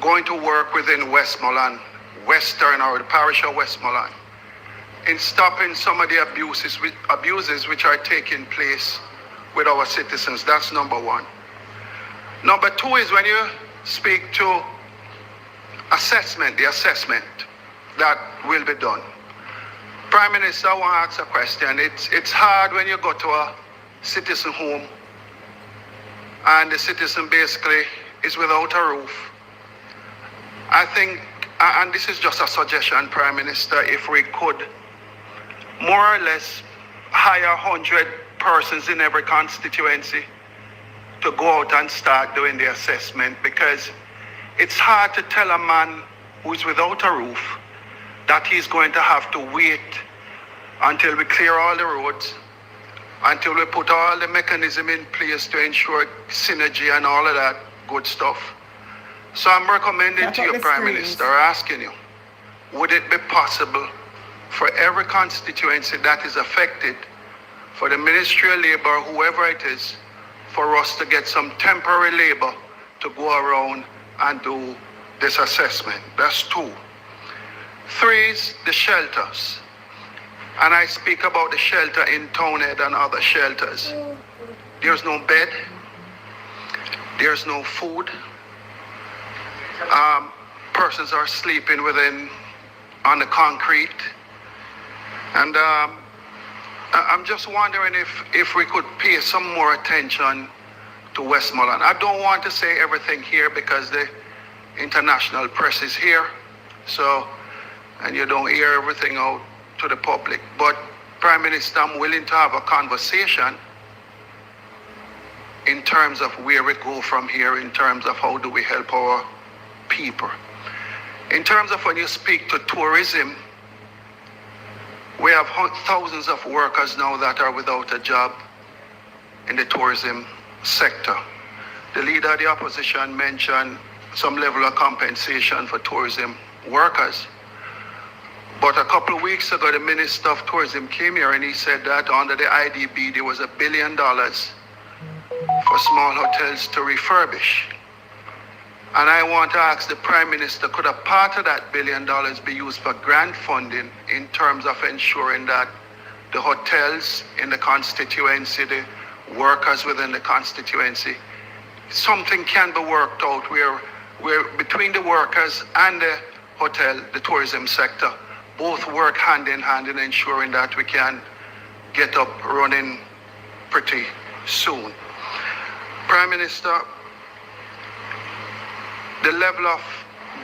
going to work within Westmoreland, Western or the parish of Westmoreland, in stopping some of the abuses which are taking place with our citizens. That's number one. Number two is when you speak to the assessment that will be done. Prime Minister, I want to ask a question. It's hard when you go to a citizen home and the citizen basically is without a roof. I think, and this is just a suggestion, Prime Minister, if we could more or less hire 100 persons in every constituency to go out and start doing the assessment, because it's hard to tell a man who is without a roof that he's going to have to wait until we clear all the roads, until we put all the mechanism in place to ensure synergy and all of that good stuff. So I'm recommending to you, Prime Minister, asking you, would it be possible for every constituency that is affected, for the Ministry of Labor, whoever it is, for us to get some temporary labor to go around and do this assessment? That's two. Three is the shelters. And I speak about the shelter in Townhead and other shelters. There's no bed. There's no food. Persons are sleeping on the concrete. And I'm just wondering if we could pay some more attention to Westmoreland. I don't want to say everything here because the international press is here. So, and you don't hear everything out to the public. But Prime Minister, I'm willing to have a conversation in terms of where we go from here, in terms of how do we help our people. In terms of when you speak to tourism, we have thousands of workers now that are without a job in the tourism sector. The leader of the opposition mentioned some level of compensation for tourism workers. But a couple of weeks ago, the Minister of Tourism came here and he said that under the IDB, there was $1 billion for small hotels to refurbish. And I want to ask the Prime Minister, could a part of that $1 billion be used for grant funding in terms of ensuring that the hotels in the constituency, the workers within the constituency, something can be worked out where between the workers and the hotel, the tourism sector, both work hand in hand in ensuring that we can get up running pretty soon. Prime Minister, the level of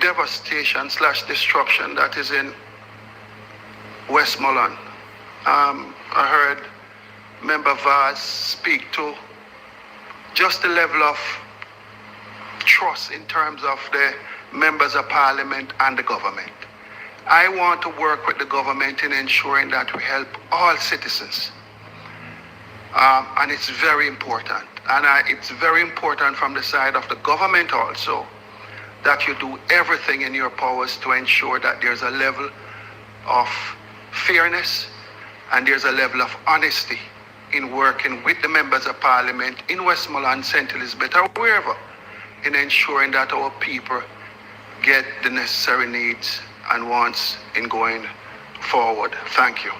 devastation / destruction that is in Westmoreland. I heard Member Vaz speak to just the level of trust in terms of the members of parliament and the government. I want to work with the government in ensuring that we help all citizens. And it's very important. And it's very important from the side of the government also that you do everything in your powers to ensure that there's a level of fairness and there's a level of honesty in working with the members of parliament in Westmoreland, St. Elizabeth, or wherever, in ensuring that our people get the necessary needs and wants in going forward. Thank you.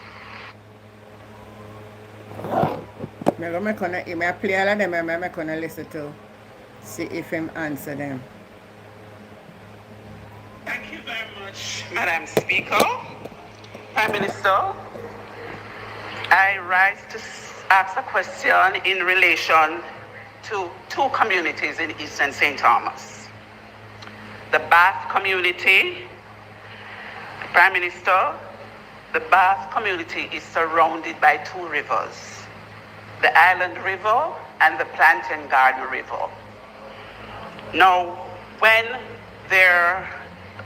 I'm gonna play all of them and I'm gonna listen to see if him answer them. Thank you very much, Madam Speaker. Prime Minister, I rise to ask a question in relation to two communities in Eastern St. Thomas. The Bath community, Prime Minister, the Bath community is surrounded by two rivers, the Island River and the Plantain Garden River. Now, when there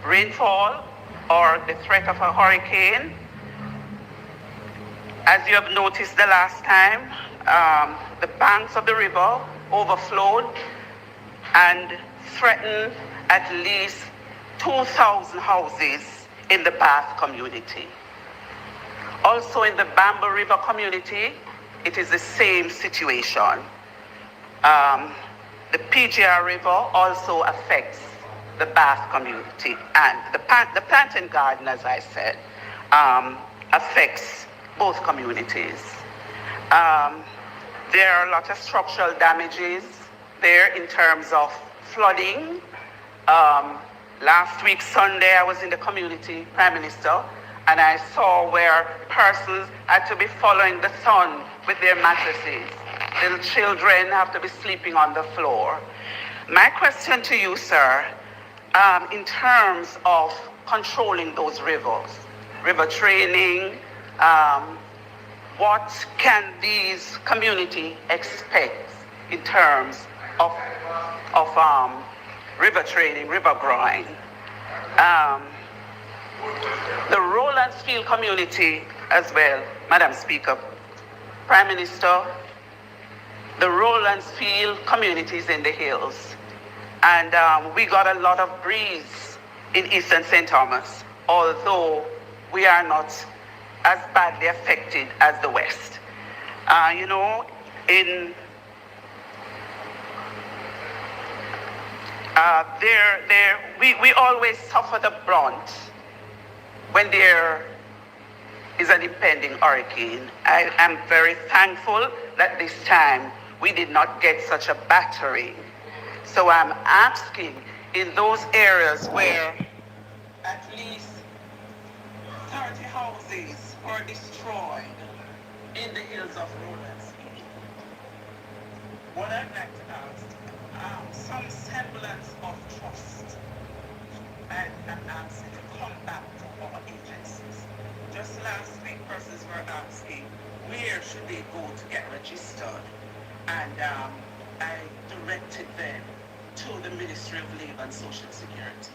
rainfall or the threat of a hurricane, as you have noticed the last time, the banks of the river overflowed and threatened at least 2,000 houses in the Bath community. Also in the Bamboo River community, it is the same situation. The PGR River also affects the Bath community, and the plantain garden, as I said, affects both communities. There are a lot of structural damages there in terms of flooding. Last week, Sunday, I was in the community, Prime Minister, and I saw where persons had to be following the sun with their mattresses. Little children have to be sleeping on the floor. My question to you, sir, in terms of controlling those rivers, river training, what can these communities expect in terms of river training, river growing? The Rowlandsfield community as well, Madam Speaker, Prime Minister, the Rowlandsfield community is in the hills. And we got a lot of breeze in Eastern St. Thomas, although we are not as badly affected as the West. You know, we always suffer the brunt when there is an impending hurricane. I am very thankful that this time we did not get such a battering. So I'm asking, in those areas where at least 30 houses were destroyed in the hills of Rowlandsfield, what I'd like to ask, some semblance of trust, and I'm asking to come back to our agencies. Just last week, persons were asking, where should they go to get registered? And I directed them to the Ministry of Labor and Social Security.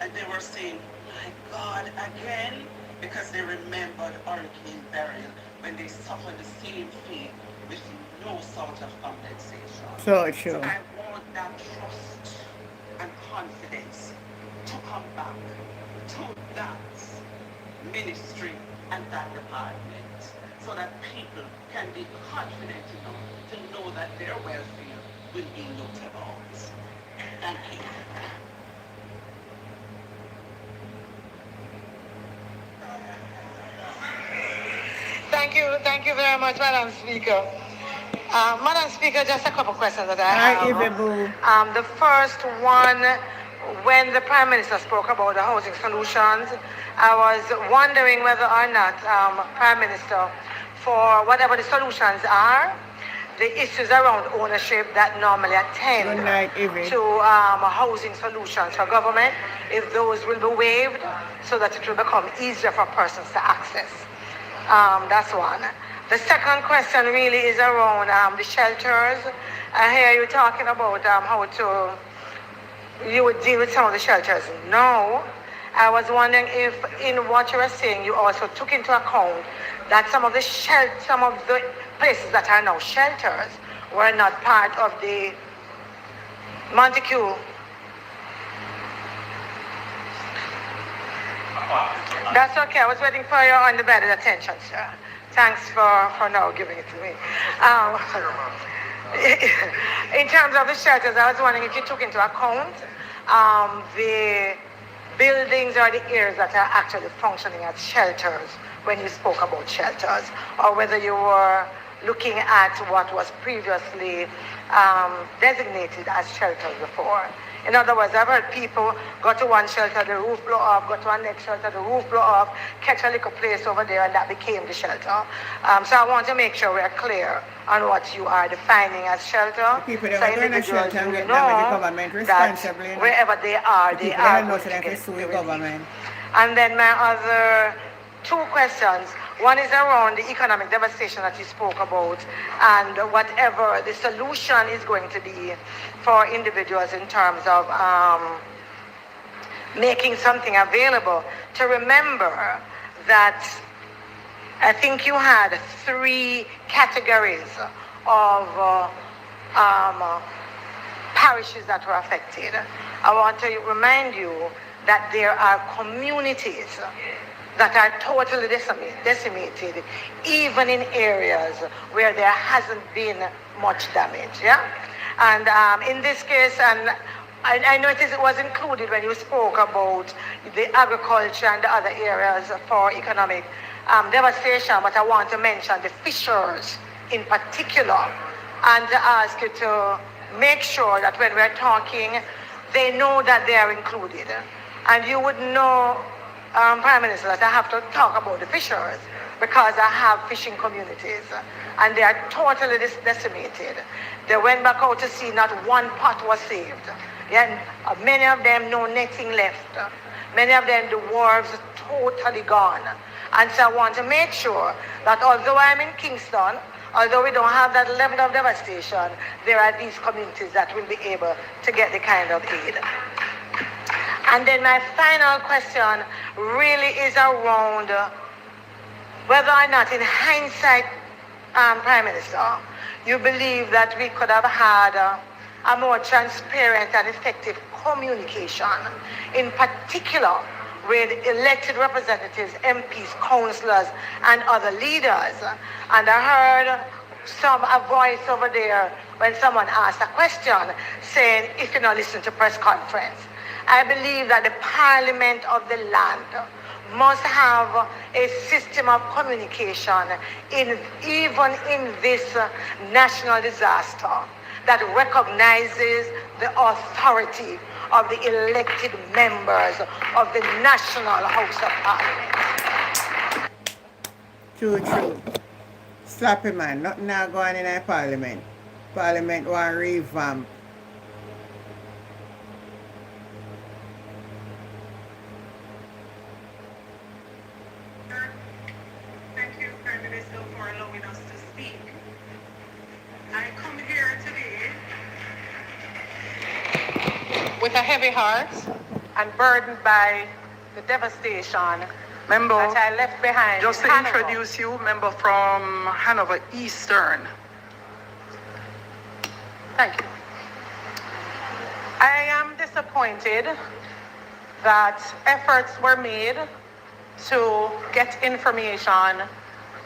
And they were saying, my God, again? Because they remembered Hurricane Beryl when they suffered the same fate with no sort of compensation. So true. So I want that trust and confidence to come back to that ministry and that department so that people can be confident enough to know that their welfare will be looked about. Thank you. Thank you very much, Madam Speaker. Madam Speaker, just a couple questions that I have. The first one, when the Prime Minister spoke about the housing solutions, I was wondering whether or not, Prime Minister, for whatever the solutions are, the issues around ownership that normally attend to housing solutions for government, if those will be waived so that it will become easier for persons to access. That's one. The second question really is around the shelters. I hear you talking about how you would deal with some of the shelters. No, I was wondering if in what you were saying you also took into account that some of the places that are now shelters were not part of the Montague. That's okay. I was waiting for your undivided attention, sir. Thanks for now giving it to me. In terms of the shelters, I was wondering if you took into account the buildings or the areas that are actually functioning as shelters when you spoke about shelters, or whether you were looking at what was previously designated as shelters before. In other words, I've heard people go to one shelter, the roof blow off, go to our next shelter, the roof blow off, catch a little place over there, and that became the shelter. So I want to make sure we're clear on what you are defining as shelter. People that are in a shelter and get the government responsibly. Wherever they are going to get the government. And then my other two questions. One is around the economic devastation that you spoke about and whatever the solution is going to be for individuals in terms of making something available. To remember that I think you had 3 categories of parishes that were affected. I want to remind you that there are communities that are totally decimated, even in areas where there hasn't been much damage. Yeah, and in this case, and I noticed it was included when you spoke about the agriculture and the other areas for economic devastation, but I want to mention the fishers in particular, and to ask you to make sure that when we're talking, they know that they are included. And you would know, Prime Minister, that I have to talk about the fishers because I have fishing communities and they are totally decimated. They went back out to sea, not one pot was saved. Yeah, many of them no netting left. Many of them, the wharves totally gone. And so I want to make sure that although I'm in Kingston, although we don't have that level of devastation, there are these communities that will be able to get the kind of aid. And then my final question really is around whether or not, in hindsight, Prime Minister, you believe that we could have had a more transparent and effective communication, in particular with elected representatives, MPs, councillors, and other leaders. And I heard a voice over there when someone asked a question saying, if you not listen to press conference. I believe that the Parliament of the land must have a system of communication even in this national disaster that recognizes the authority of the elected members of the National House of Parliament. True. Slappy man, nothing now going in our Parliament. Parliament want revamp. Thank you, Prime Minister, for allowing us to speak. I come here today with a heavy heart and burdened by the devastation that I left behind. Just to introduce you, member from Hanover Eastern. Thank you. I am disappointed that efforts were made to get information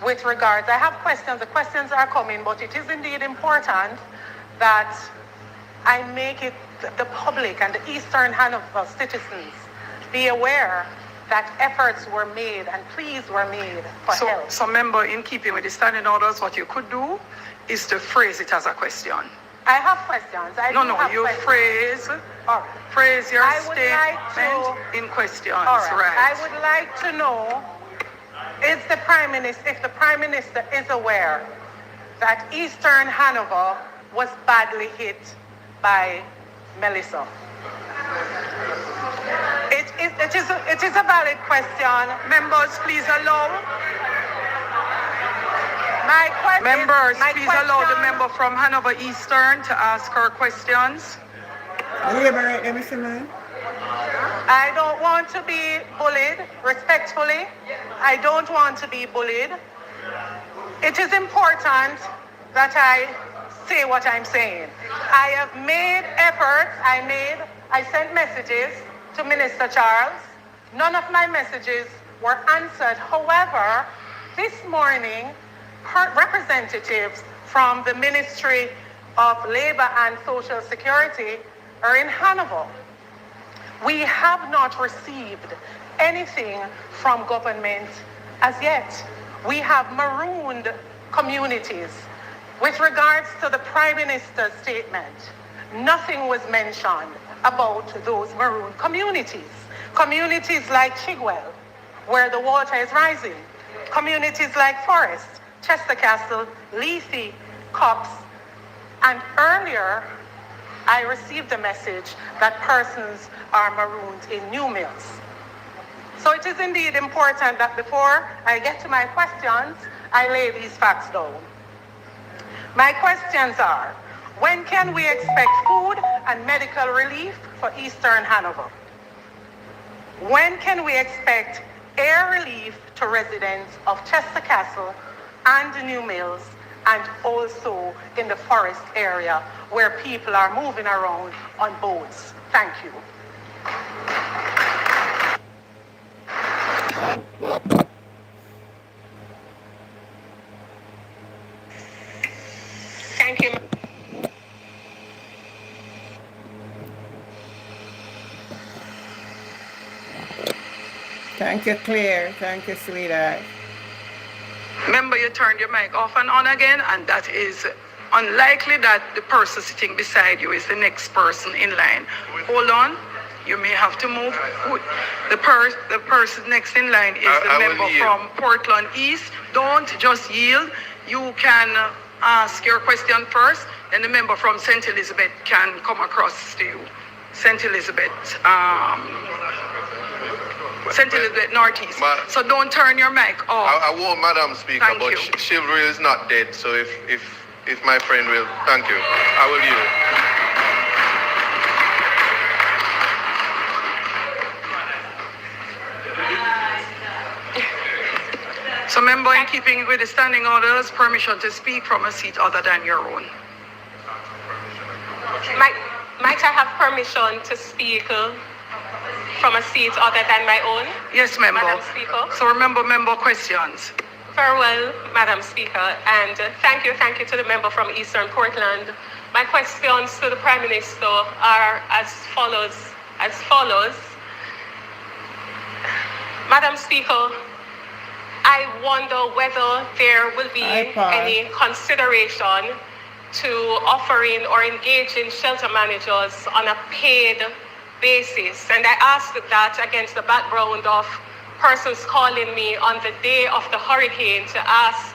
with regards. I have questions. The questions are coming, but it is indeed important that I make it the public and the Eastern Hanover citizens be aware that efforts were made and pleas were made for help. So member, in keeping with the standing orders, what you could do is to phrase it as a question. I have questions. Phrase your statement in questions. All right. Right. I would like to know if the Prime Minister is aware that Eastern Hanover was badly hit by Melissa. It is a valid question. Members, please allow. Please allow the member from Hanover Eastern to ask her questions. Elaborate, Mr. Man. I don't want to be bullied, respectfully. I don't want to be bullied. It is important that I say what I'm saying. I have made efforts. I sent messages to Minister Charles. None of my messages were answered. However, this morning, representatives from the Ministry of Labor and Social Security are in Hanover. We have not received anything from government as yet. We have marooned communities. With regards to the Prime Minister's statement, nothing was mentioned about those marooned communities. Communities like Chigwell, where the water is rising. Communities like Forest, Chester Castle, Lethe, Cox, and earlier I received a message that persons are marooned in New Mills. So it is indeed important that before I get to my questions, I lay these facts down. My questions are, when can we expect food and medical relief for Eastern Hanover? When can we expect air relief to residents of Chester Castle and New Mills, and also in the Forest area where people are moving around on boats? Thank you. Thank you, Claire. Thank you, sweetheart. Remember, you turned your mic off and on again, and that is unlikely that the person sitting beside you is the next person in line. Hold on. You may have to move. The person next in line is the member from Portland East. Don't just yield. You can ask your question first, and the member from St. Elizabeth can come across to you. St. Elizabeth Northeast. So don't turn your mic off. I won't, Madam Speaker, Thank but you. chivalry is not dead. So if my friend will, thank you. I will yield. So member, in keeping with the standing orders, permission to speak from a seat other than your own. Might I have permission to speak from a seat other than my own? Yes, member. Madam Speaker. So remember member questions. Very well, Madam Speaker, and thank you to the member from Eastern Portland. My questions to the Prime Minister are as follows. Madam Speaker, I wonder whether there will be any consideration to offering or engaging shelter managers on a paid basis. And I ask that against the background of persons calling me on the day of the hurricane to ask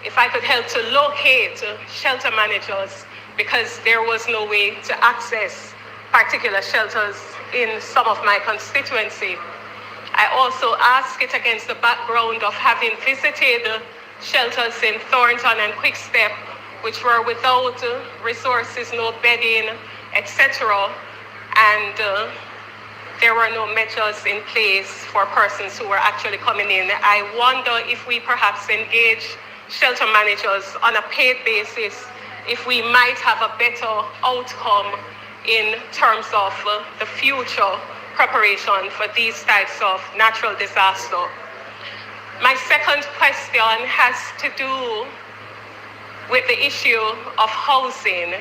if I could help to locate shelter managers because there was no way to access particular shelters in some of my constituency. I also ask it against the background of having visited shelters in Thornton and Quickstep, which were without resources, no bedding, etc. And there were no measures in place for persons who were actually coming in. I wonder if we perhaps engage shelter managers on a paid basis, if we might have a better outcome in terms of the future preparation for these types of natural disaster. My second question has to do with the issue of housing.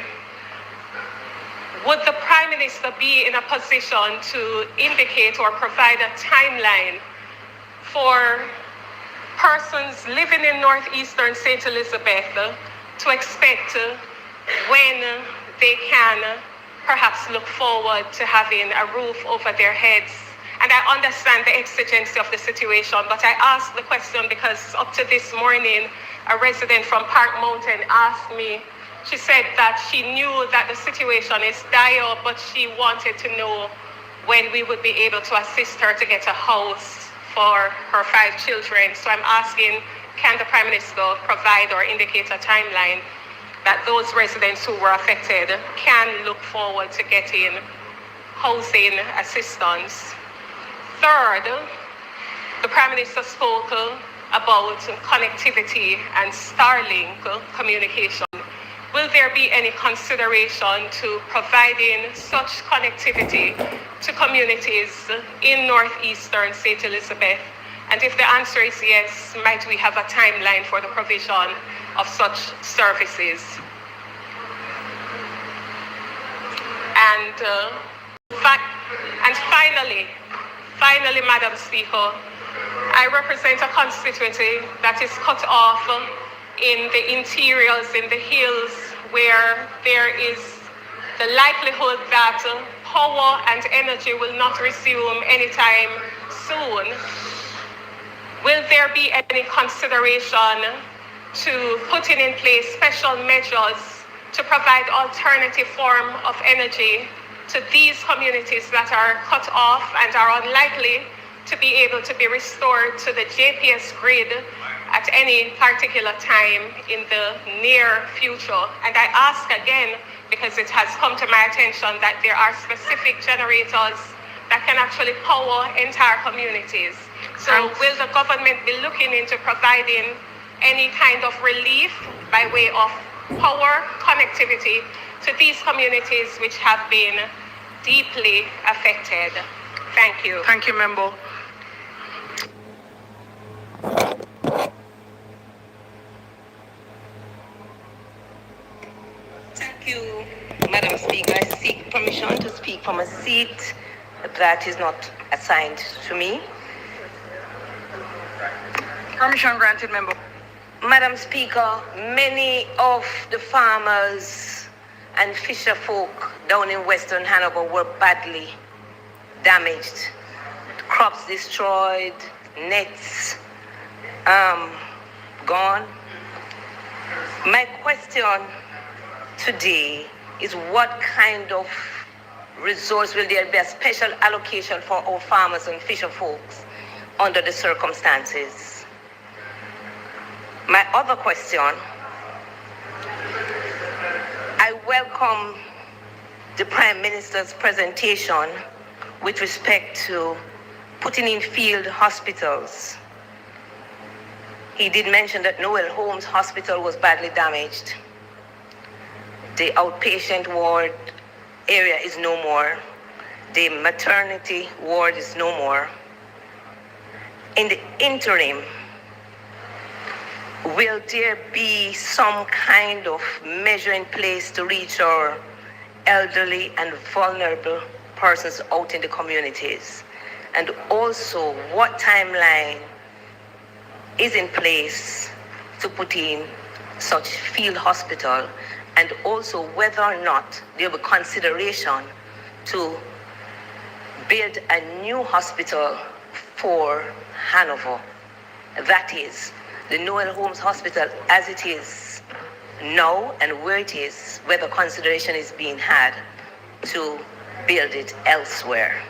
Would the Prime Minister be in a position to indicate or provide a timeline for persons living in northeastern St. Elizabeth to expect when they can perhaps look forward to having a roof over their heads? And I understand the exigency of the situation, but I ask the question because up to this morning, a resident from Park Mountain asked me, she said that she knew that the situation is dire, but she wanted to know when we would be able to assist her to get a house for her 5 children. So I'm asking, can the Prime Minister provide or indicate a timeline that those residents who were affected can look forward to getting housing assistance? Third, the Prime Minister spoke about connectivity and Starlink communication. Will there be any consideration to providing such connectivity to communities in northeastern St. Elizabeth? And if the answer is yes, might we have a timeline for the provision of such services? And finally, Madam Speaker, I represent a constituency that is cut off in the interiors, in the hills, where there is the likelihood that power and energy will not resume anytime soon. Will there be any consideration to putting in place special measures to provide alternative form of energy to these communities that are cut off and are unlikely to be able to be restored to the JPS grid at any particular time in the near future? And I ask again, because it has come to my attention that there are specific generators that can actually power entire communities. So will the government be looking into providing any kind of relief by way of power connectivity to these communities which have been deeply affected? Thank you. Thank you, member. Thank you, Madam Speaker. I seek permission to speak from a seat that is not assigned to me. Permission granted, member. Madam Speaker, many of the farmers and fisher folk down in Western Hanover were badly damaged. Crops destroyed, nets gone. My question today is what kind of resource will there be, a special allocation for our farmers and fisher folks under the circumstances? My other question, I welcome the Prime Minister's presentation with respect to putting in field hospitals. He did mention that Noel Holmes Hospital was badly damaged. The outpatient ward area is no more. The maternity ward is no more. In the interim, will there be some kind of measure in place to reach our elderly and vulnerable persons out in the communities? And also, what timeline is in place to put in such field hospital, and also whether or not there will be consideration to build a new hospital for Hanover. That is, the Noel Holmes Hospital as it is now and where it is, whether consideration is being had to build it elsewhere.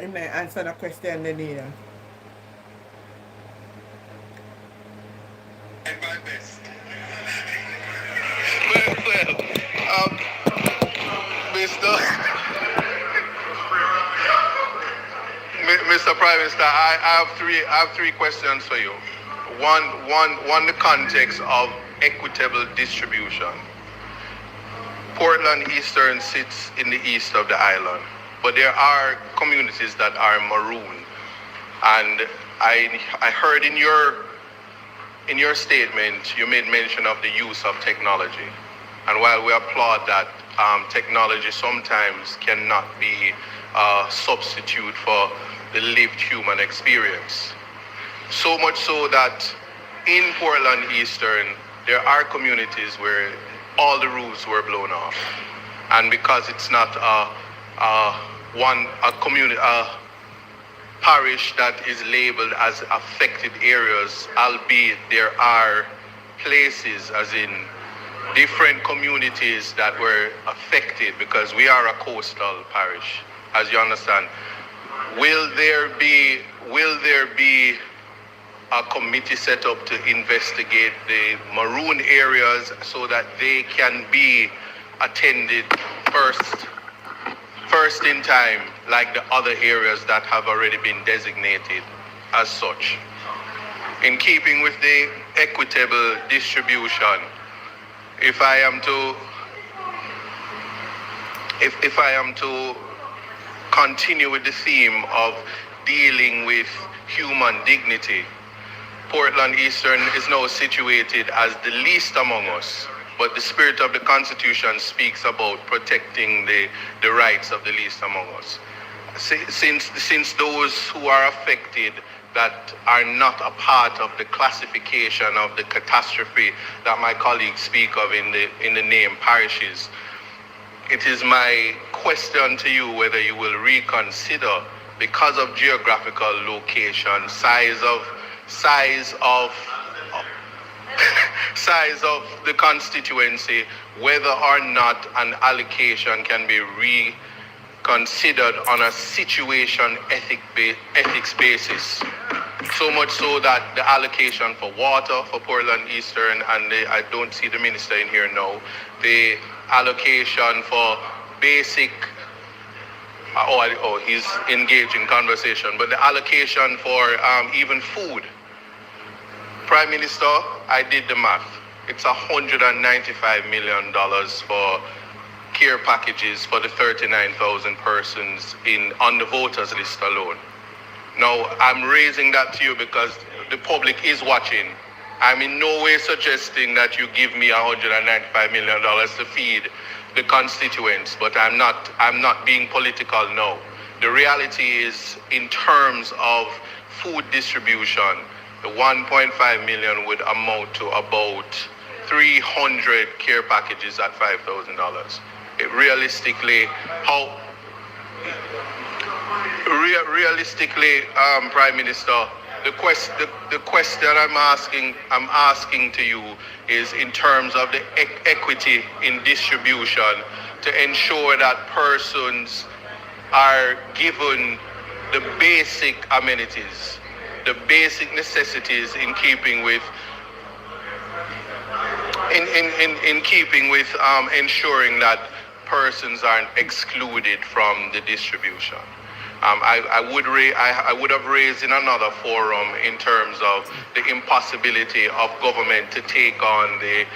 You may answer the question, Lenina. Mr. Prime Minister, I have three questions for you. One, the context of equitable distribution. Portland Eastern sits in the east of the island, but there are communities that are maroon. And I heard in your statement, you made mention of the use of technology. And while we applaud that, technology sometimes cannot be a substitute for the lived human experience. So much so that in Portland Eastern, there are communities where all the roofs were blown off. And because it's not a parish that is labeled as affected areas, albeit there are places, as in different communities that were affected, because we are a coastal parish, as you understand. Will there be a committee set up to investigate the maroon areas so that they can be attended first in time, like the other areas that have already been designated as such? In keeping with the equitable distribution, if I am to continue with the theme of dealing with human dignity, Portland Eastern is now situated as the least among us, but the spirit of the Constitution speaks about protecting the rights of the least among us. Since those who are affected that are not a part of the classification of the catastrophe that my colleagues speak of in the name parishes, it is my question to you whether you will reconsider, because of geographical location, size of the constituency, whether or not an allocation can be reconsidered on a situation ethics basis. So much so that the allocation for water for Portland Eastern, and I don't see the minister in here now, the allocation for basic, he's engaged in conversation, but the allocation for even food. Prime Minister, I did the math. It's $195 million for care packages for the 39,000 persons on the voters list alone. Now, I'm raising that to you because the public is watching. I'm in no way suggesting that you give me $195 million to feed the constituents, but I'm not being political now. The reality is, in terms of food distribution, the 1.5 million would amount to about 300 care packages at $5,000. It realistically, realistically, Prime Minister, the question I'm asking to you is in terms of the equity in distribution to ensure that persons are given the basic amenities, the basic necessities in keeping with ensuring that persons aren't excluded from the distribution. I would have raised in another forum in terms of the impossibility of government to take on the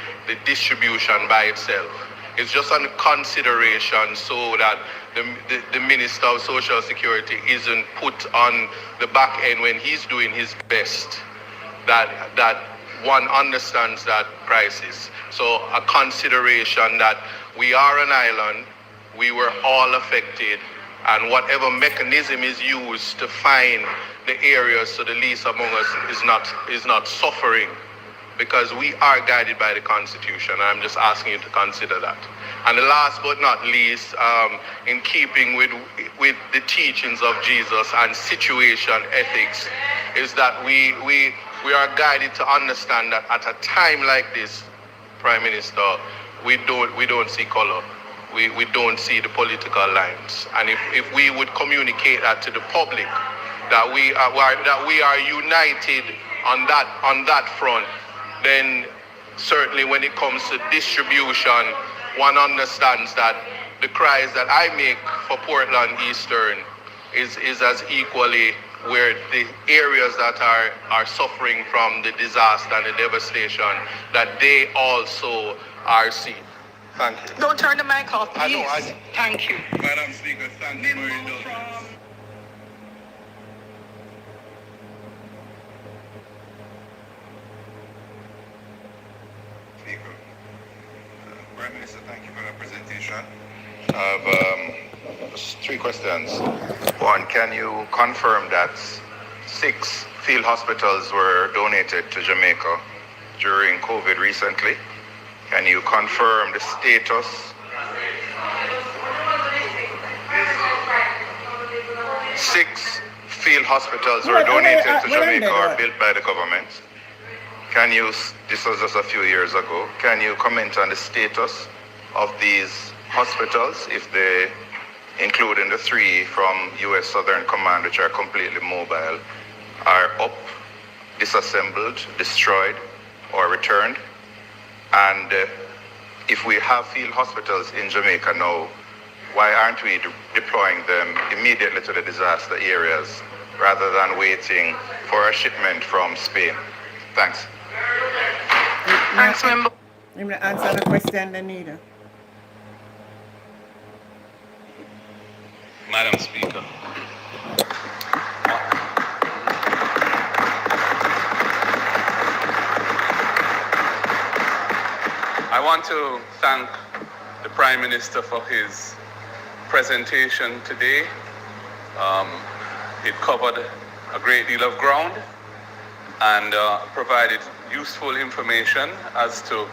distribution by itself. It's just a consideration so that the Minister of Social Security isn't put on the back end when he's doing his best, that one understands that crisis. So a consideration that we are an island, we were all affected, and whatever mechanism is used to find the areas so the least among us is not suffering, because we are guided by the Constitution. I'm just asking you to consider that. And the last but not least, in keeping with the teachings of Jesus and situation ethics, is that we are guided to understand that at a time like this, Prime Minister, we don't see color. We don't see the political lines. And if we would communicate that to the public, that we are united on that front, then certainly when it comes to distribution, one understands that the cries that I make for Portland Eastern is as equally where the areas that are suffering from the disaster and the devastation, that they also are seen. Thank you. Don't turn the mic off, please. Thank you. Madam Speaker, thank you for your indulgence. Speaker, Prime Minister, thank you for that presentation. I have just 3 questions. One, can you confirm that 6 field hospitals were donated to Jamaica during COVID recently? Can you confirm the status? Six field hospitals were donated to Jamaica or built by the government. Can you, this was just a few years ago, can you comment on the status of these hospitals, if they, including the 3 from U.S. Southern Command, which are completely mobile, are up, disassembled, destroyed, or returned? And if we have field hospitals in Jamaica now, why aren't we deploying them immediately to the disaster areas rather than waiting for a shipment from Spain? Thanks. Thanks, member. You may answer the question, Anita. Madam Speaker. I want to thank the Prime Minister for his presentation today. It covered a great deal of ground and provided useful information as to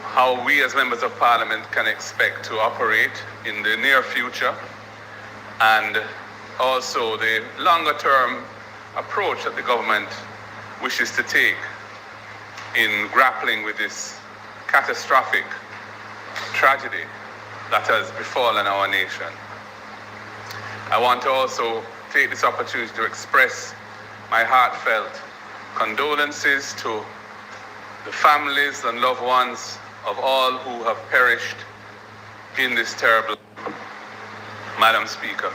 how we as members of Parliament can expect to operate in the near future, and also the longer-term approach that the government wishes to take in grappling with this catastrophic tragedy that has befallen our nation. I want to also take this opportunity to express my heartfelt condolences to the families and loved ones of all who have perished in this terrible. Madam Speaker.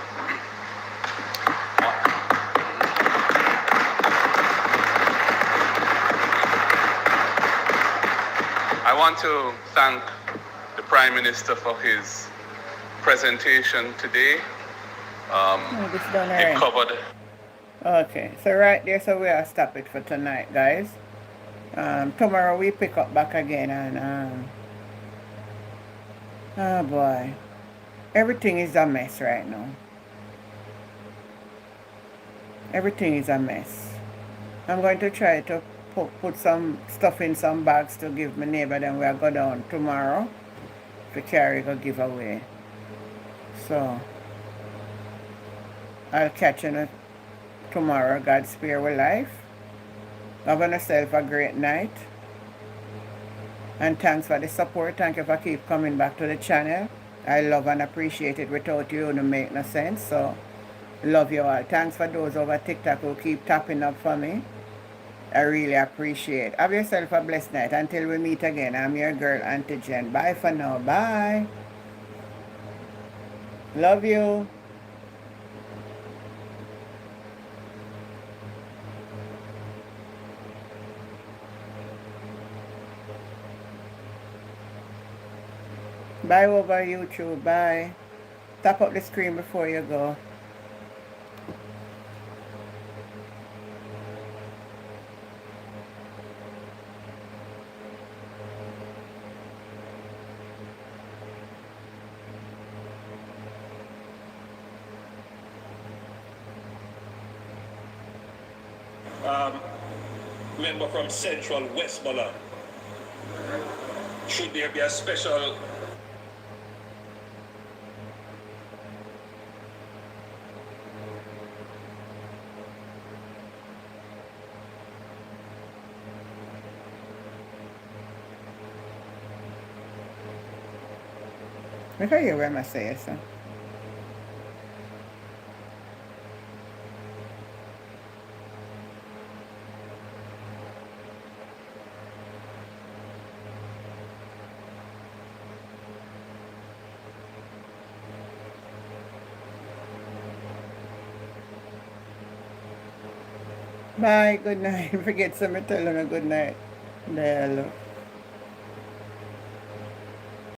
I want to thank the Prime Minister for his presentation today. It covered. Okay, so right there, so we'll stop it for tonight, guys. Tomorrow we pick up back again, and oh boy, everything is a mess right now. Everything is a mess. I'm going to try to put some stuff in some bags to give my neighbor, then we'll go down tomorrow to carry a giveaway. So I'll catch you tomorrow. God spare our life. Have yourself a great night. And thanks for the support. Thank you for keep coming back to the channel. I love and appreciate it. Without you, it wouldn't make no sense. So love you all. Thanks for those over TikTok who keep tapping up for me. I really appreciate. Have yourself a blessed night. Until we meet again, I'm your girl, Auntie Jen. Bye for now. Bye. Love you. Bye over YouTube. Bye. Tap up the screen before you go. Member from Central Westmoreland. Should there be a special Look at you where I say so. Bye, good night. Forget somebody tell them a good night. There, look.